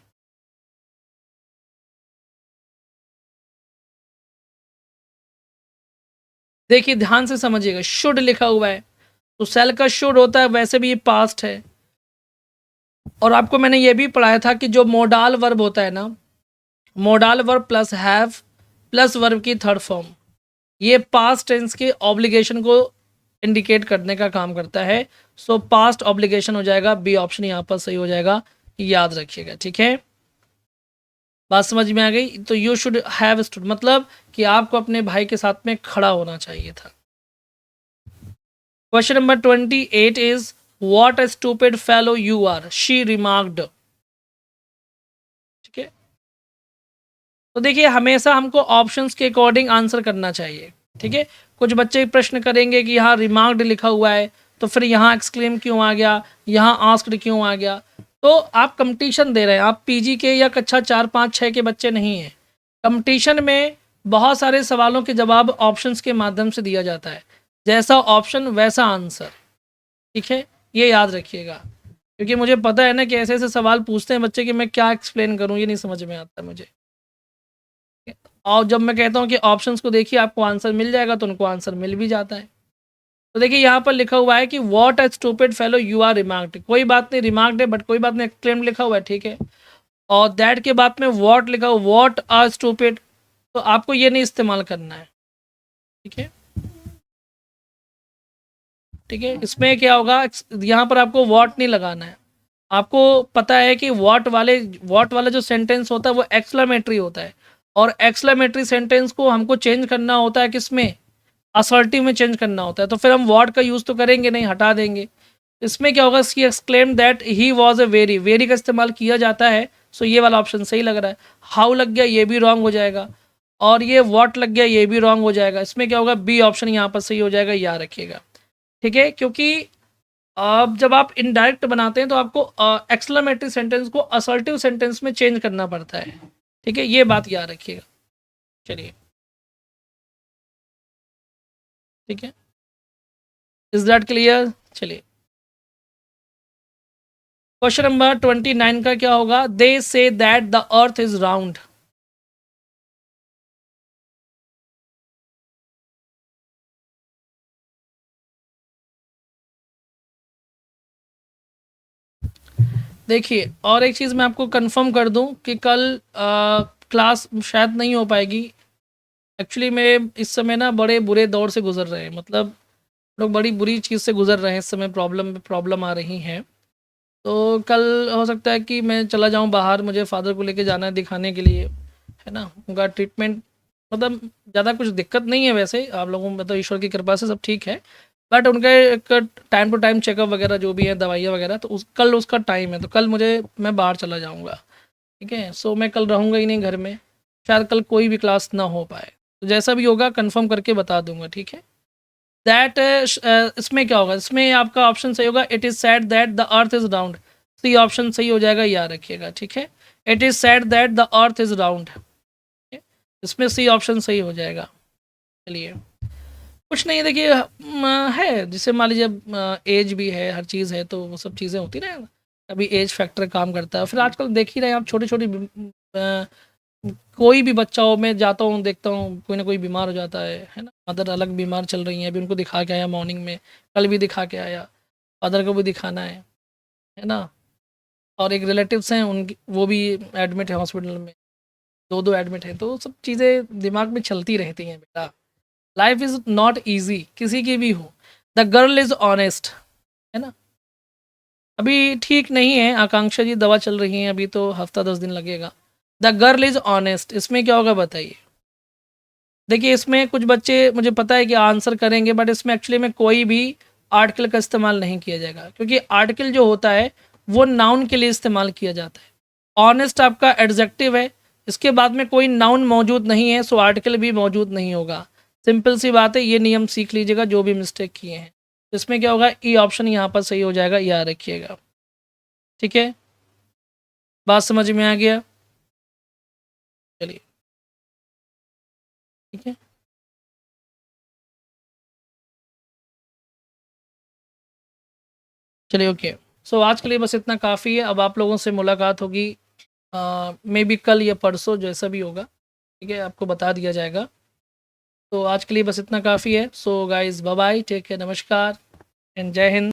देखिए ध्यान से समझिएगा, शुड लिखा हुआ है तो सेल का शुड होता है, वैसे भी ये पास्ट है। और आपको मैंने ये भी पढ़ाया था कि जो मोडाल वर्ब होता है ना, modal verb plus have plus verb की थर्ड फॉर्म, ये पास्ट टेंस के ऑब्लिगेशन को इंडिकेट करने का काम करता है। सो पास्ट ऑब्लिगेशन हो जाएगा, बी ऑप्शन यहाँ पर सही हो जाएगा, याद रखिएगा। ठीक है, बात समझ में आ गई। तो यू शुड हैव स्टूड मतलब कि आपको अपने भाई के साथ में खड़ा होना चाहिए था। Question number 28 is what a stupid fellow you are, she remarked. ठीक है, तो देखिए हमेशा हमको ऑप्शंस के अकॉर्डिंग आंसर करना चाहिए। ठीक है, कुछ बच्चे प्रश्न करेंगे कि यहाँ रिमार्क्ड लिखा हुआ है तो फिर यहाँ एक्सक्लेम क्यों आ गया, यहाँ आस्क्ड क्यों आ गया। तो आप कंपटीशन दे रहे हैं, आप पीजी के या कक्षा 4 5 6 के बच्चे नहीं हैं। कंपटीशन में बहुत सारे सवालों के जवाब ऑप्शंस के माध्यम से दिया जाता है, जैसा ऑप्शन वैसा आंसर। ठीक है, ये याद रखिएगा, क्योंकि मुझे पता है ना कि ऐसे ऐसे सवाल पूछते हैं बच्चे कि मैं क्या एक्सप्लेन करूँ, ये नहीं समझ में आता मुझे। और जब मैं कहता हूँ कि ऑप्शंस को देखिए आपको आंसर मिल जाएगा, तो उनको आंसर मिल भी जाता है। तो देखिए यहाँ पर लिखा हुआ है कि what a stupid fellow you are remarked, कोई बात नहीं रिमार्क्ड है बट कोई बात नहीं, एक्सक्लेम लिखा हुआ है। ठीक है, और दैट के बाद में व्हाट लिखा हुआ, व्हाट आर स्टूपिड, तो आपको ये नहीं इस्तेमाल करना है। ठीक है, ठीक है। इसमें क्या होगा, यहाँ पर आपको वॉट नहीं लगाना है। आपको पता है कि वॉट वाला जो सेंटेंस होता है वो एक्सक्लेमेटरी होता है, और एक्सक्लेमेटरी सेंटेंस को हमको चेंज करना होता है किसमें, असर्टिव में चेंज करना होता है। तो फिर हम वॉट का यूज़ तो करेंगे नहीं, हटा देंगे। इसमें क्या होगा, she exclaim that he was a very का इस्तेमाल किया जाता है। सो ये वाला ऑप्शन सही लग रहा है। हाउ लग गया, ये भी रॉन्ग हो जाएगा, और ये वॉट लग गया, ये भी रॉन्ग हो जाएगा। इसमें क्या होगा, बी ऑप्शन यहाँ पर सही हो जाएगा, याद रखिएगा। ठीक है, क्योंकि अब जब आप इनडायरेक्ट बनाते हैं तो आपको एक्सक्लेमेटरी सेंटेंस को असर्टिव सेंटेंस में चेंज करना पड़ता है। ठीक है, ये बात याद रखिएगा। चलिए, ठीक है, इज दैट क्लियर? चलिए, क्वेश्चन नंबर 29 का क्या होगा, they say that the earth is round. देखिए, और एक चीज़ मैं आपको कंफर्म कर दूं कि कल क्लास शायद नहीं हो पाएगी। एक्चुअली मैं इस समय ना बड़े बुरे दौर से गुजर रहे हैं, मतलब लोग बड़ी बुरी चीज़ से गुजर रहे हैं इस समय, प्रॉब्लम आ रही हैं। तो कल हो सकता है कि मैं चला जाऊं बाहर, मुझे फादर को लेके जाना है दिखाने के लिए, है ना। उनका ट्रीटमेंट, मतलब ज़्यादा कुछ दिक्कत नहीं है वैसे, आप लोगों मतलब ईश्वर की कृपा से सब ठीक है, बट उनका एक टाइम टू टाइम चेकअप वगैरह जो भी है, दवाइयाँ वगैरह, तो कल उसका टाइम है, तो कल मैं बाहर चला जाऊँगा। ठीक है, सो मैं कल रहूँगा ही नहीं घर में, शायद कल कोई भी क्लास ना हो पाए। तो जैसा भी होगा कंफर्म करके बता दूंगा, ठीक है। दैट इसमें क्या होगा, इसमें आपका ऑप्शन सही होगा, it is said that the earth is round. C option सही हो जाएगा, याद रखिएगा। ठीक है, it is said that the earth is round, इसमें सी ऑप्शन सही हो जाएगा। चलिए, कुछ नहीं, देखिए है, जिससे मान लीजिए एज भी है, हर चीज़ है, तो वो सब चीज़ें होती ना, अभी एज फैक्टर काम करता है। फिर आजकल देख ही रहे हैं आप, छोटी छोटी कोई भी बच्चा हो, मैं जाता हूँ देखता हूँ कोई ना कोई बीमार हो जाता है ना। मदर अलग बीमार चल रही हैं, अभी उनको दिखा के आया मॉर्निंग में, कल भी दिखा के आया, फादर को भी दिखाना है ना। और एक रिलेटिव्स हैं उनकी, वो भी एडमिट है हॉस्पिटल में, दो दो एडमिट हैं। तो सब चीज़ें दिमाग में चलती रहती हैं बेटा। लाइफ इज़ नॉट ईजी, किसी की भी हो। द गर्ल इज़ ऑनेस्ट, है ना। अभी ठीक नहीं है, आकांक्षा जी दवा चल रही है, अभी तो हफ्ता 10 दिन लगेगा। द गर्ल इज़ ऑनेस्ट, इसमें क्या होगा बताइए। देखिए, इसमें कुछ बच्चे मुझे पता है कि आंसर करेंगे, बट इसमें एक्चुअली में कोई भी आर्टिकल का इस्तेमाल नहीं किया जाएगा, क्योंकि आर्टिकल जो होता है वो नाउन के लिए इस्तेमाल किया जाता है। ऑनेस्ट आपका एडजेक्टिव है, इसके बाद में कोई नाउन मौजूद नहीं है, सो आर्टिकल भी मौजूद नहीं होगा। सिंपल सी बात है, ये नियम सीख लीजिएगा जो भी मिस्टेक किए हैं। इसमें क्या होगा, ई ऑप्शन यहाँ पर सही हो जाएगा, याद रखिएगा। ठीक है, बात समझ में आ गया? चलिए, ठीक है, चलिए, ओके। सो आज के लिए बस इतना काफ़ी है। अब आप लोगों से मुलाकात होगी मे बी कल या परसों, जैसा भी होगा, ठीक है, आपको बता दिया जाएगा। तो आज के लिए बस इतना काफ़ी है। So guys, bye bye, take care, नमस्कार एंड जय हिंद।